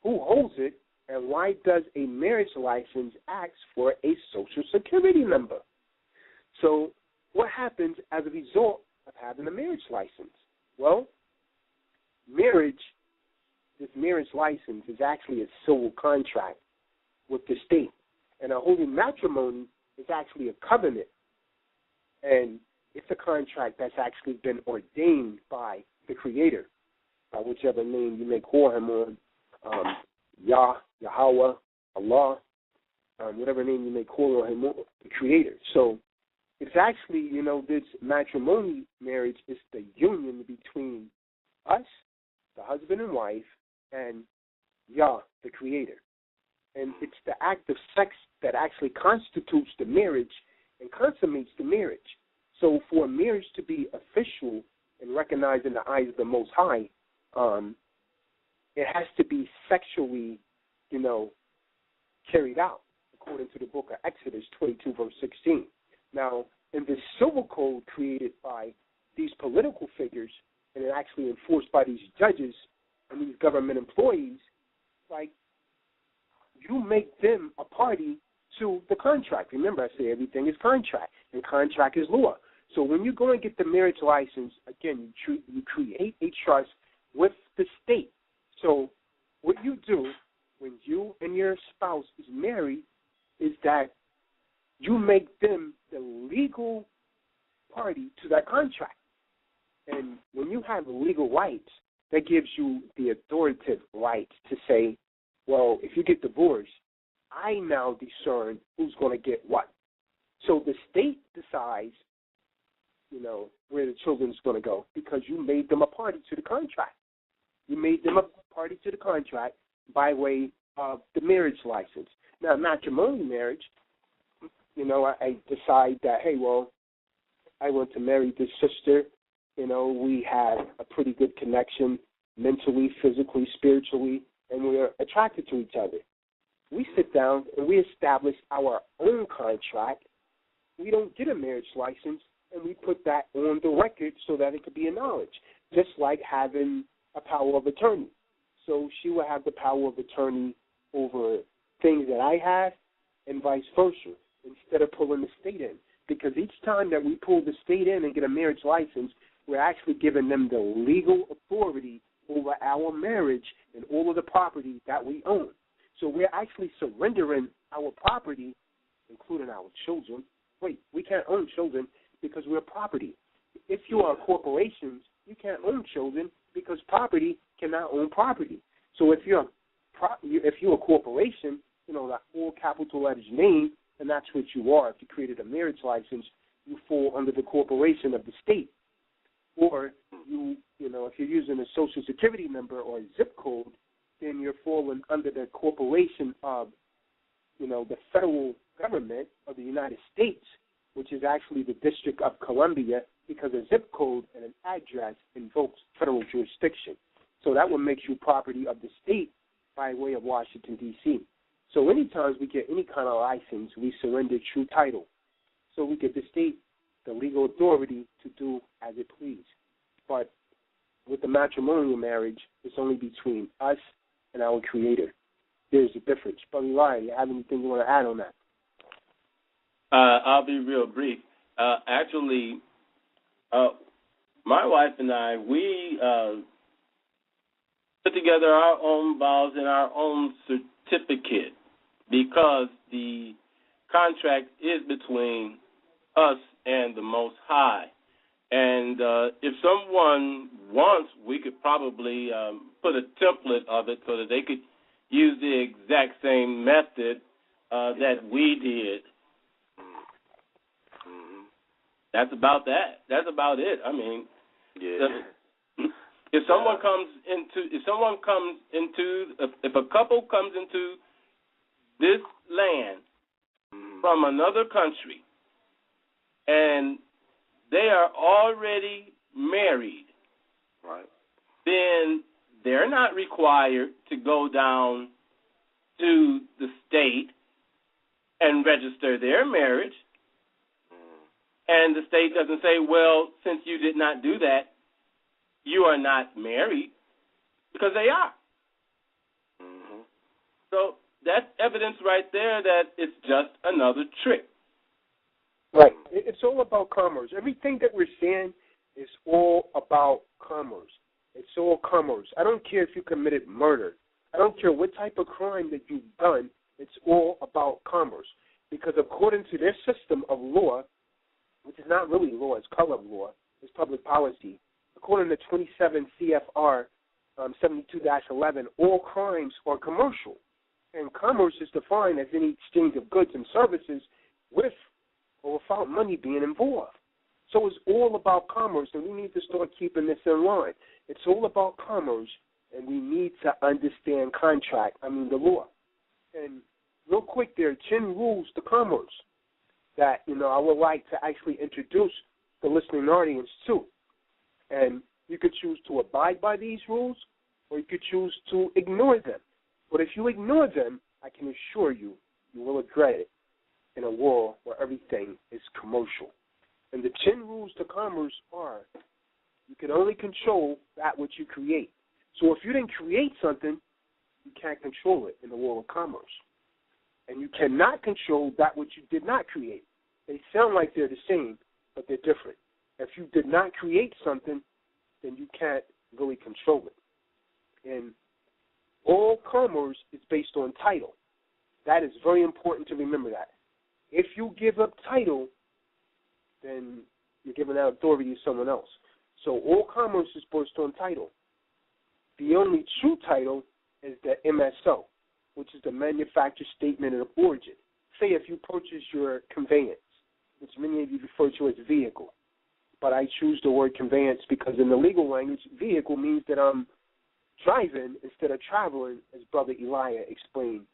Who holds it? And why does a marriage license ask for a Social Security number? So what happens as a result of having a marriage license? Well, this marriage license is actually a civil contract with the state. And a holy matrimony is actually a covenant. And it's a contract that's actually been ordained by the Creator, by whichever name you may call him on, Yah, Yahweh, Allah, whatever name you may call him on, the Creator. So it's actually, this matrimony marriage is the union between us, the husband and wife, and Yah, the Creator. And it's the act of sex that actually constitutes the marriage and consummates the marriage. So for a marriage to be official and recognized in the eyes of the Most High, it has to be sexually, carried out, according to the book of Exodus 22, verse 16. Now, in the civil code created by these political figures and it actually enforced by these judges and these government employees, like, you make them a party to the contract. Remember, I say everything is contract, and contract is law. So when you go and get the marriage license, again, you create a trust with the state. So what you do when you and your spouse is married is that you make them the legal party to that contract. And when you have legal rights, that gives you the authoritative right to say, well, if you get divorced, I now discern who's going to get what. So the state decides, where the children's going to go because you made them a party to the contract. You made them a party to the contract by way of the marriage license. Now, matrimonial marriage, I decide that, hey, well, I want to marry this sister. We have a pretty good connection mentally, physically, spiritually, and we're attracted to each other. We sit down and we establish our own contract. We don't get a marriage license, and we put that on the record so that it could be acknowledged, just like having a power of attorney. So she will have the power of attorney over things that I have and vice versa, instead of pulling the state in. Because each time that we pull the state in and get a marriage license, we're actually giving them the legal authority over our marriage and all of the property that we own. So we're actually surrendering our property, including our children. Wait, we can't own children because we're property. If you are corporations, you can't own children because property cannot own property. So if you're a corporation, that full capital letters name, and that's what you are. If you created a marriage license, you fall under the corporation of the state. Or if you're using a Social Security number or a zip code, then you're falling under the corporation of, the federal government of the United States, which is actually the District of Columbia, because a zip code and an address invokes federal jurisdiction. So that would make you property of the state by way of Washington, D.C. So anytime we get any kind of license, we surrender true title. So we give the state the legal authority to do as it please. But with the matrimonial marriage, it's only between us and our Creator. There's a difference. Brother Eliyah, you have anything you want to add on that? I'll be real brief. Actually, my wife and I, we put together our own vows and our own certificate because the contract is between us and the Most High. And if someone wants, we could probably put a template of it so that they could use the exact same method that we did. That's about that. That's about it. I mean, yeah. If a couple comes into this land from another country and they are already married, right, then they're not required to go down to the state and register their marriage. And the state doesn't say, well, since you did not do that, you are not married, because they are. Mm-hmm. So that's evidence right there that it's just another trick. Right. It's all about commerce. Everything that we're saying is all about commerce. It's all commerce. I don't care if you committed murder. I don't care what type of crime that you've done. It's all about commerce. Because according to their system of law, which is not really law, it's color law, it's public policy, according to 27 CFR 72-11, all crimes are commercial. And commerce is defined as any exchange of goods and services with or without money being involved. So it's all about commerce, and we need to start keeping this in line. It's all about commerce, and we need to understand the law. And real quick, there are 10 rules to commerce that, I would like to actually introduce the listening audience to. And you could choose to abide by these rules, or you could choose to ignore them. But if you ignore them, I can assure you, you will regret it in a world where everything is commercial. And the 10 rules to commerce are, you can only control that which you create. So if you didn't create something, you can't control it in the world of commerce. And you cannot control that which you did not create. They sound like they're the same, but they're different. If you did not create something, then you can't really control it. And all commerce is based on title. That is very important to remember that. If you give up title, then you're giving that authority to someone else. So all commerce is based on title. The only true title is the MSO, which is the manufacturer statement of origin. Say if you purchase your conveyance, which many of you refer to as vehicle, but I choose the word conveyance because in the legal language, vehicle means that I'm driving instead of traveling, as Brother Eliyah explained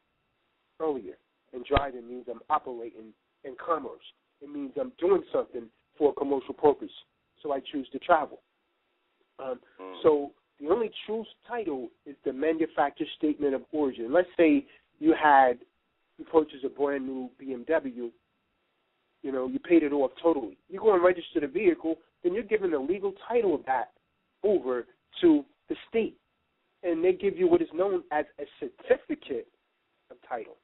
earlier. And driving means I'm operating in commerce. It means I'm doing something for a commercial purpose, so I choose to travel. So the only true title is the manufacturer statement of origin. Let's say you purchased a brand new BMW, you paid it off totally. You go and register the vehicle, then you're giving the legal title of that over to the state. And they give you what is known as a certificate of title.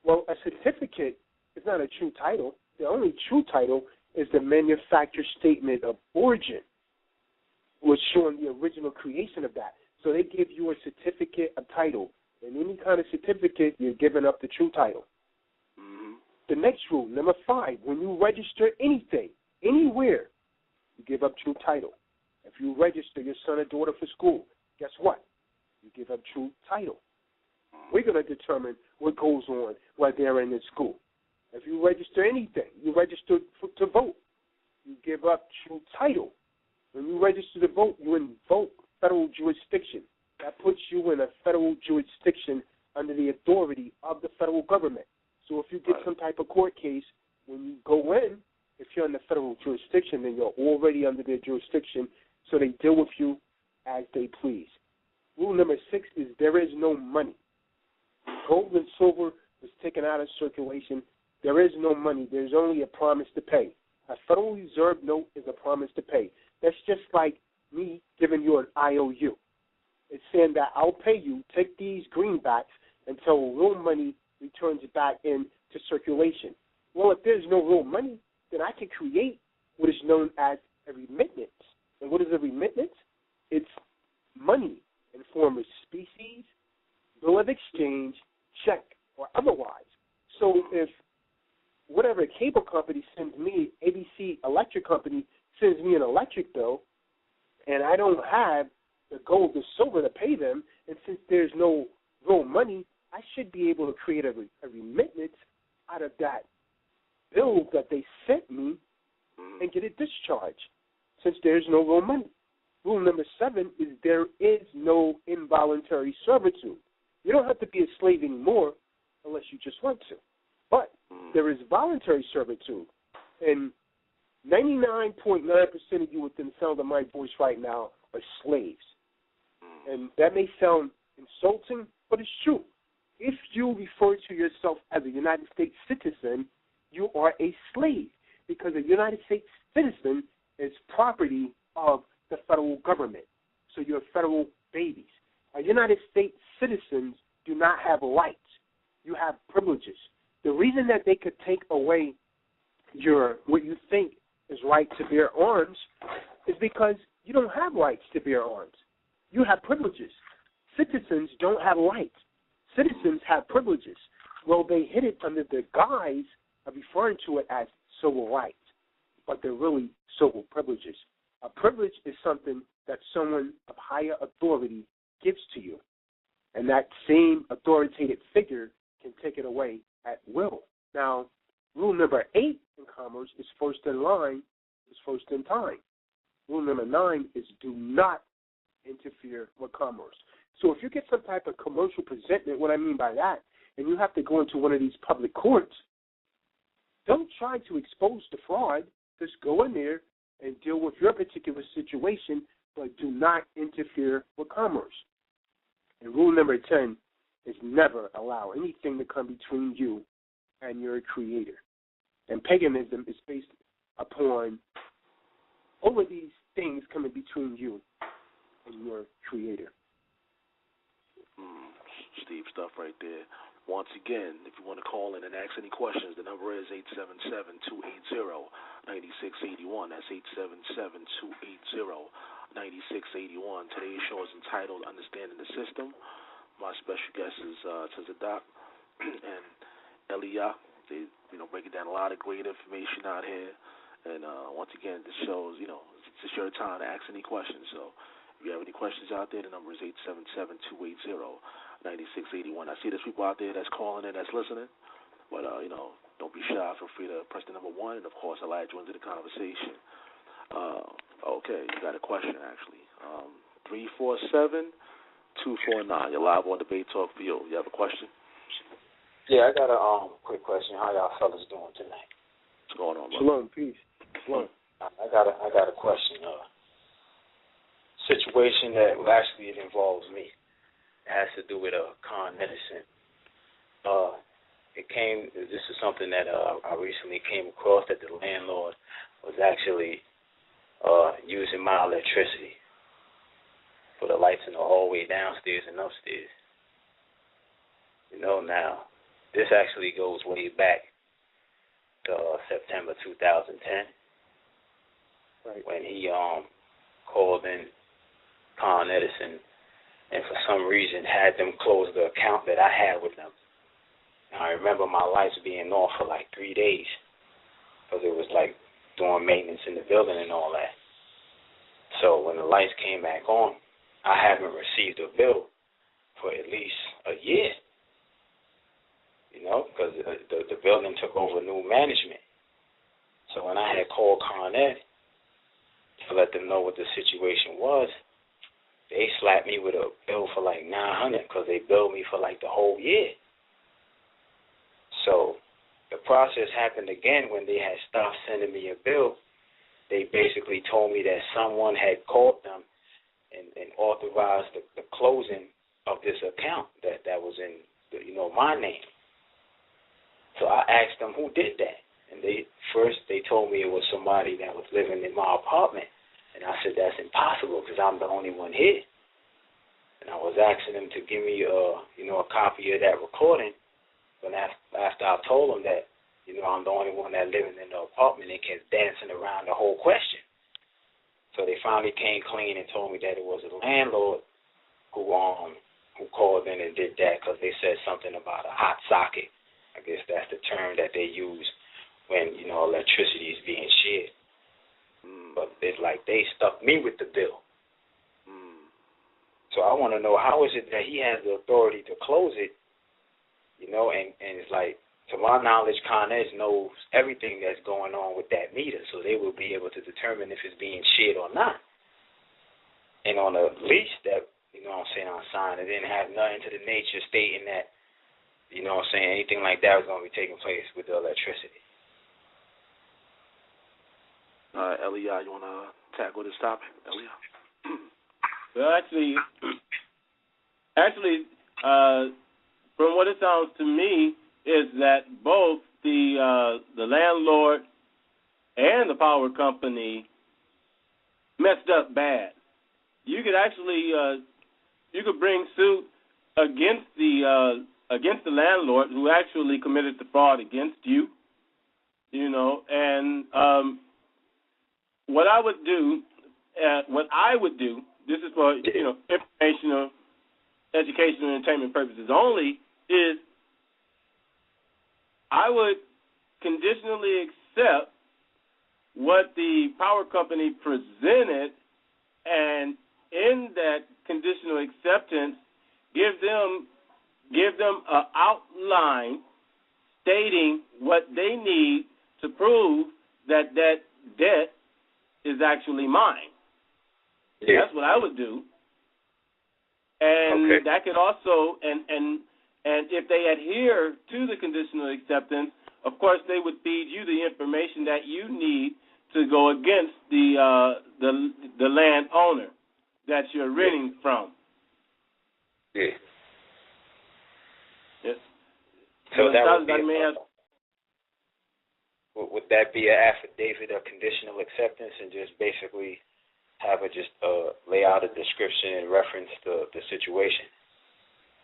Well, a certificate is not a true title. The only true title is the manufacturer statement of origin, which showing the original creation of that. So they give you a certificate of title. And any kind of certificate, you're giving up the true title. Mm-hmm. The next rule, number 5, when you register anything, anywhere, you give up true title. If you register your son or daughter for school, guess what? You give up true title. We're going to determine what goes on while they're in the school. If you register anything, you register to vote, you give up true title. When you register to vote, you invoke federal jurisdiction. That puts you in a federal jurisdiction under the authority of the federal government. So if you get some type of court case, when you go in, if you're in the federal jurisdiction, then you're already under their jurisdiction, so they deal with you as they please. Rule number 6 is there is no money. Gold and silver was taken out of circulation. There is no money. There's only a promise to pay. A Federal Reserve note is a promise to pay. That's just like me giving you an IOU. It's saying that I'll pay you, take these greenbacks until real money returns back into circulation. Well, if there's no real money, then I can create what is known as a remittance. And what is a remittance? It's money in form of species, bill of exchange, check, or otherwise. So if whatever cable company sends me, ABC Electric Company sends me an electric bill, and I don't have the gold or silver to pay them, and since there's no real money, I should be able to create a remittance out of that bill that they sent me and get it discharged, since there's no real money. Rule number 7 is there is no involuntary servitude. You don't have to be a slave anymore unless you just want to. But there is voluntary servitude. And 99.9% of you within the sound of my voice right now are slaves. And that may sound insulting, but it's true. If you refer to yourself as a United States citizen, you are a slave, because a United States citizen is property of the federal government. So you're federal babies. United States citizens do not have rights. You have privileges. The reason that they could take away what you think is right to bear arms is because you don't have rights to bear arms. You have privileges. Citizens don't have rights. Citizens have privileges. Well, they hid it under the guise of referring to it as civil rights, but they're really civil privileges. A privilege is something that someone of higher authority gives to you, and that same authoritative figure can take it away at will. Now, rule number 8 in commerce is first in line, is first in time. Rule number 9 is do not interfere with commerce. So if you get some type of commercial presentment, what I mean by that, and you have to go into one of these public courts, don't try to expose the fraud. Just go in there and deal with your particular situation, but do not interfere with commerce. And rule number 10 is never allow anything to come between you and your creator. And paganism is based upon all of these things coming between you and your creator. Steve stuff right there. Once again, if you want to call in and ask any questions, the number is 877-280-9681. That's 877-280-9681. Today's show is entitled Understanding the System. My special guest is Tazadaq and Eliyah. They breaking down a lot of great information out here. And once again, this show is, it's your time to ask any questions. So if you have any questions out there, the number is 877-280-9681. I see there's people out there that's calling in, that's listening. But, don't be shy. Feel free to press the number 1. And, of course, I'll add you into the conversation. Okay, you got a question, actually. 347-249. You're live on Debate Talk for You. You have a question? Yeah, I got a quick question. How y'all fellas doing tonight? What's going on, brother? Shalom, peace. Shalom. I got a question. Situation that actually it involves me. It has to do with con medicine. This is something that I recently came across, that the landlord was actually using my electricity for the lights in the hallway downstairs and upstairs. Now, this actually goes way back to September 2010, right, when he called in Con Edison and for some reason had them close the account that I had with them. And I remember my lights being off for like 3 days because it was like doing maintenance in the building and all that. So when the lights came back on, I haven't received a bill for at least a year, because the building took over new management. So when I had called Con Ed to let them know what the situation was, they slapped me with a bill for like $900 because they billed me for like the whole year. So the process happened again when they had stopped sending me a bill. They basically told me that someone had called them and authorized the closing of this account that was in my name. So I asked them who did that, and they told me it was somebody that was living in my apartment. And I said, that's impossible because I'm the only one here. And I was asking them to give me, a copy of that recording. But after I told them that, I'm the only one that living in the apartment, they kept dancing around the whole question. So they finally came clean and told me that it was a landlord who called in and did that because they said something about a hot socket. I guess that's the term that they use when, electricity is being shared. But it's like they stuck me with the bill. So I want to know, how is it that he has the authority to close it, and it's like, to my knowledge, Con Ed knows everything that's going on with that meter, so they will be able to determine if it's being shared or not. And on the lease that, you know what I'm saying, I signed, it didn't have nothing to the nature stating that, you know what I'm saying, anything like that was going to be taking place with the electricity. Eliyah, you want to tackle this topic? Eliyah? Well, actually, from what it sounds to me, is that both the landlord and the power company messed up bad. You could actually you could bring suit against the landlord who actually committed the fraud against you. You know, and what I would do, this is for informational, educational, and entertainment purposes only, is I would conditionally accept what the power company presented, and in that conditional acceptance, give them an outline stating what they need to prove that debt is actually mine. Yeah. That's what I would do. And that could also, and if they adhere to the conditional acceptance, of course they would feed you the information that you need to go against the landowner that you're renting from. Yeah. Yes. So that would that be an affidavit of conditional acceptance, and just basically have it just lay out a description and reference the situation?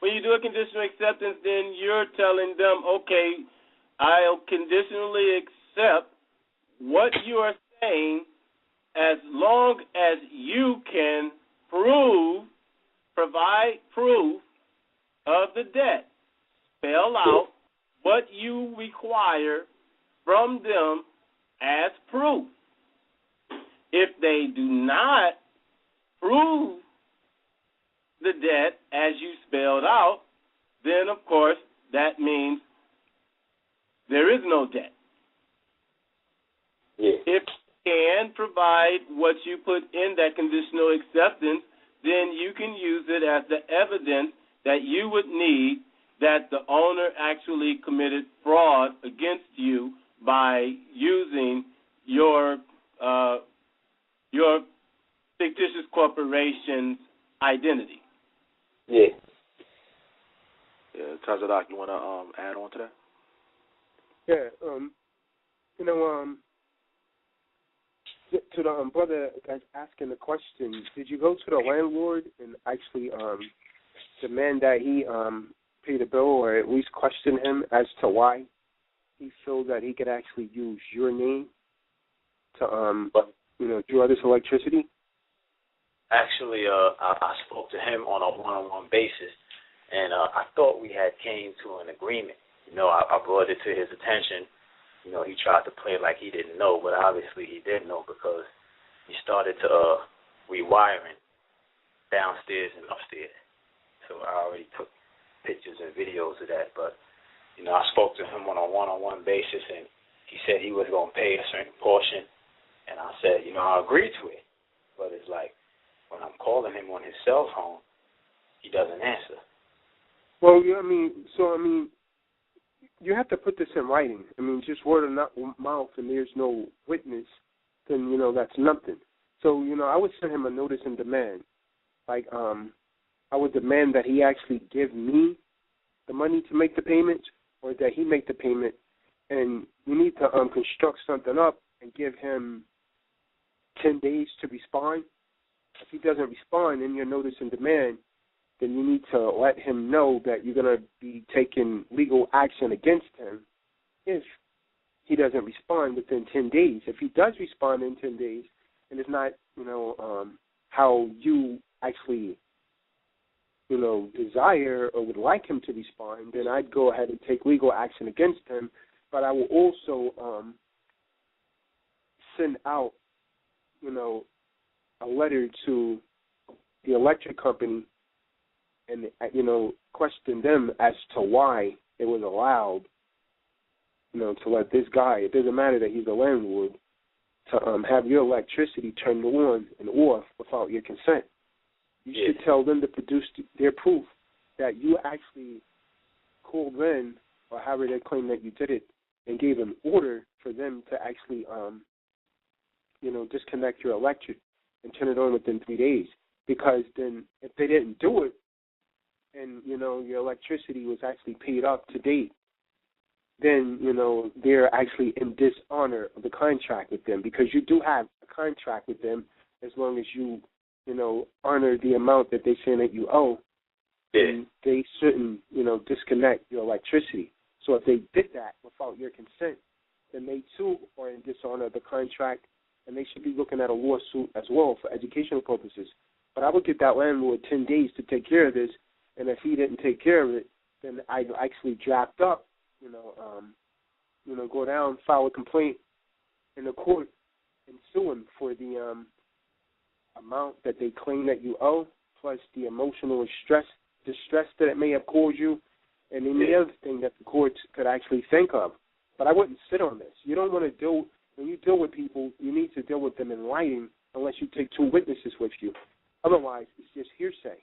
When you do a conditional acceptance, then you're telling them, okay, I'll conditionally accept what you are saying as long as you can provide proof of the debt. Spell out what you require from them as proof. If they do not prove the debt as you spelled out, then of course that means there is no debt. Yeah. If you can provide what you put in that conditional acceptance, then you can use it as the evidence that you would need that the owner actually committed fraud against you by using your fictitious corporation's identity. Yeah. Tazadaq, you want to add on to that? Yeah. To the brother that's asking the question, did you go to the landlord and actually demand that he pay the bill, or at least question him as to why he felt that he could actually use your name to draw this electricity? Actually, I spoke to him on a one-on-one basis, and I thought we had came to an agreement. I brought it to his attention. He tried to play like he didn't know, but obviously he did know, because he started to rewiring downstairs and upstairs. So I already took pictures and videos of that. But, I spoke to him on a one-on-one basis, and he said he was going to pay a certain portion. And I said, I agreed to it. But it's like when I'm calling him on his cell phone, he doesn't answer. Well, you have to put this in writing. Just word of mouth and there's no witness, then, that's nothing. So, I would send him a notice in demand. Like, I would demand that he actually give me the money to make the payment, or that he make the payment, and you need to construct something up and give him 10 days to respond. If he doesn't respond in your notice in demand, then you need to let him know that you're going to be taking legal action against him if he doesn't respond within 10 days. If he does respond in 10 days and it's not, how you actually, desire or would like him to respond, then I'd go ahead and take legal action against him. But I will also send out, a letter to the electric company and, question them as to why it was allowed, to let this guy, it doesn't matter that he's a landlord, to have your electricity turned on and off without your consent. you should tell them to produce their proof that you actually called in, or however they claim that you did it, and gave an order for them to actually, disconnect your electric and turn it on within 3 days. Because then if they didn't do it and, your electricity was actually paid up to date, then, they're actually in dishonor of the contract with them, because you do have a contract with them as long as you, honor the amount that they're saying that you owe. And they shouldn't, disconnect your electricity. So if they did that without your consent, then they too are in dishonor of the contract, and they should be looking at a lawsuit as well for educational purposes. But I would give that landlord 10 days to take care of this, and if he didn't take care of it, then I'd actually draft up, go down, file a complaint in the court, and sue him for the amount that they claim that you owe, plus the emotional distress that it may have caused you, and any other thing that the courts could actually think of. But I wouldn't sit on this. You don't want to when you deal with people, you need to deal with them in writing unless you take 2 witnesses with you. Otherwise, it's just hearsay.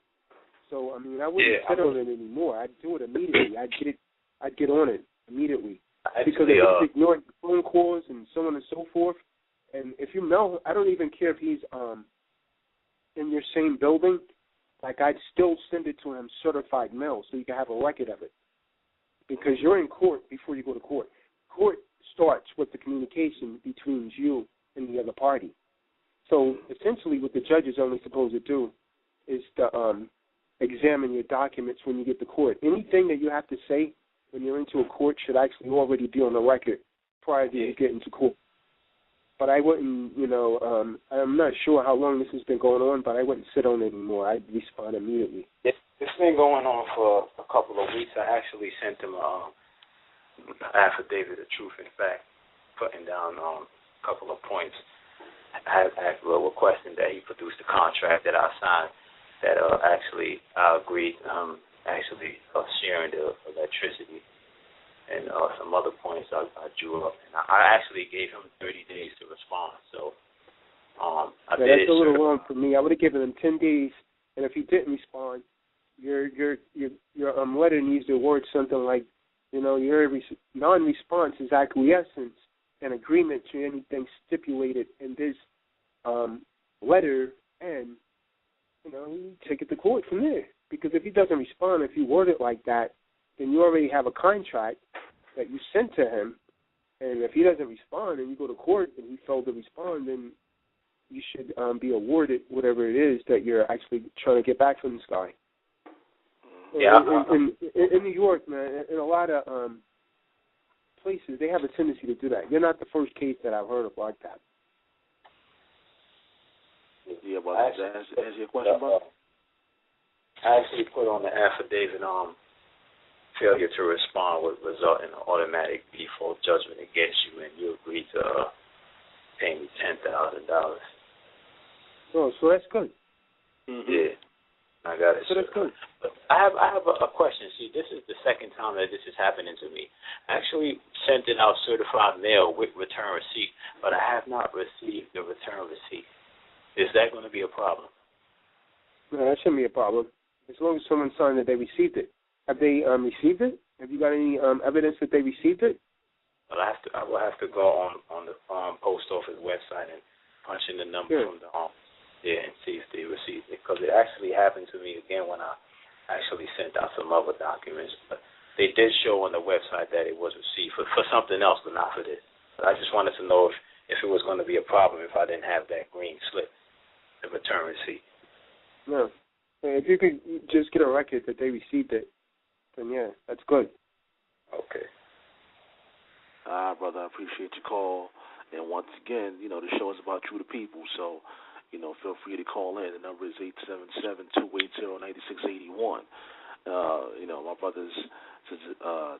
So, I wouldn't sit on it anymore. I'd do it immediately. I'd get on it immediately. Because if he's ignoring phone calls and so on and so forth, and if you know, I don't even care if he's in your same building, like I'd still send it to him certified mail so you can have a record of it. Because you're in court before you go to court. Court starts with the communication between you and the other party. So essentially what the judge is only supposed to do is to examine your documents when you get to court. Anything that you have to say when you're into a court should actually already be on the record prior to you getting to court. But I wouldn't, I'm not sure how long this has been going on, but I wouldn't sit on it anymore. I'd respond immediately. It's been going on for a couple of weeks. I actually sent him an affidavit of truth and fact, putting down a couple of points. I requesting that he produce the contract that I signed, that actually I agreed sharing the electricity, and some other points I drew up. And I actually gave him 30 days to respond. So I did. That's a little long for me. I would have given him 10 days, and if he didn't respond, your letter needs to word something like, your non-response is acquiescence and agreement to anything stipulated in this letter, and you take it to court from there. Because if he doesn't respond, if you word it like that, then you already have a contract that you sent to him, and if he doesn't respond and you go to court and he failed to respond, then you should be awarded whatever it is that you're actually trying to get back from this guy. Yeah. In New York, man, in a lot of places, they have a tendency to do that. You're not the first case that I've heard of like that. Yeah, well, answer your question, Bob. I actually put on the affidavit, failure to respond would result in an automatic default judgment against you, and you agreed to pay me $10,000. Oh, so that's good. Mm-hmm. Yeah, I got it. So that's good. I have a question. See, this is the second time that this is happening to me. I actually sent it out certified mail with return receipt, but I have not received the return receipt. Is that going to be a problem? No, that shouldn't be a problem. As long as someone signed that they received it. Have they received it? Have you got any evidence that they received it? Well, I will have to go on the post office website and punch in the number from the and see if they received it. Because it actually happened to me again when I actually sent out some other documents. But they did show on the website that it was received for something else, but not for this. But I just wanted to know if it was going to be a problem if I didn't have that green slip, the return receipt. No. If you could just get a record that they received it, then yeah, that's good. Okay. Brother, I appreciate your call. And once again, the show is about you, the people. So, feel free to call in. The number is 877-280-9681. My brothers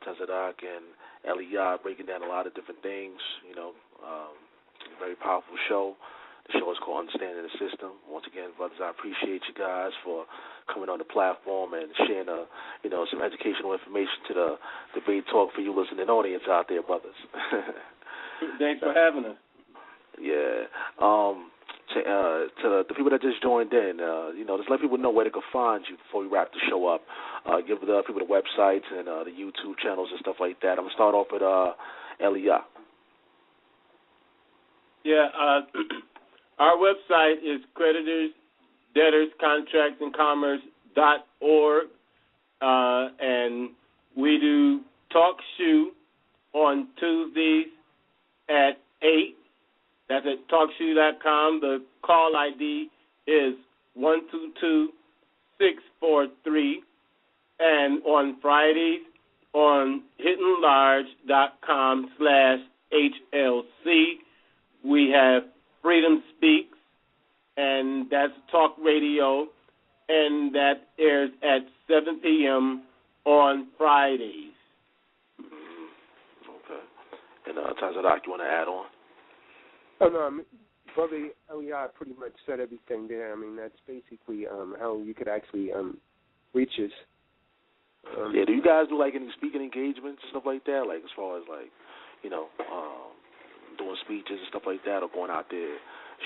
Tazadaq and Eliyah breaking down a lot of different things. Very powerful show. The show is called Understanding the System. Once again, brothers, I appreciate you guys for coming on the platform and sharing, some educational information to the debate talk for you listening audience out there, brothers. Thanks for having us. Yeah. to the people that just joined in, just let people know where they can find you before we wrap the show up. Give the people the websites and the YouTube channels and stuff like that. I'm going to start off with Eliyah. Yeah, our website is Creditors, Debtors, Contracts, and Commerce.org, and we do Talk Shoe on Tuesdays at 8. That's at TalkShoe.com. The call ID is 122-643. And on Fridays on hittinglarge.com/HLC, we have Freedom Speaks, and that's talk radio, and that airs at 7 p.m. on Fridays. Okay. And Tazadaq, you want to add on? Oh, no, Brother Eliyah pretty much said everything there. I mean, that's basically how you could actually reach us. Do you guys do, like, any speaking engagements, stuff like that? Like, as far as, like, doing speeches and stuff like that, or going out there,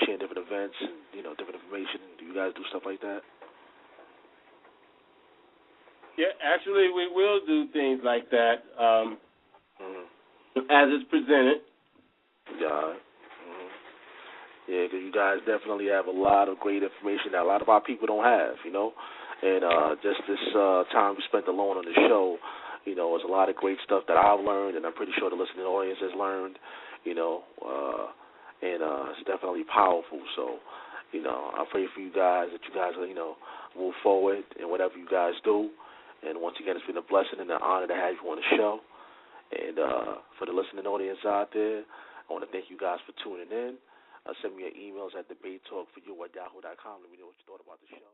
sharing different events and, different information? Do you guys do stuff like that? Yeah, actually, we will do things like that as it's presented. Yeah. Yeah, because you guys definitely have a lot of great information that a lot of our people don't have, And just this time we spent alone on the show, there's a lot of great stuff that I've learned, and I'm pretty sure the listening audience has learned, and it's definitely powerful. So, I pray for you guys that you guys will, move forward in whatever you guys do. And once again, it's been a blessing and an honor to have you on the show. And for the listening audience out there, I want to thank you guys for tuning in. Send me your emails at debatetalkforyou@yahoo.com. Let me know what you thought about the show.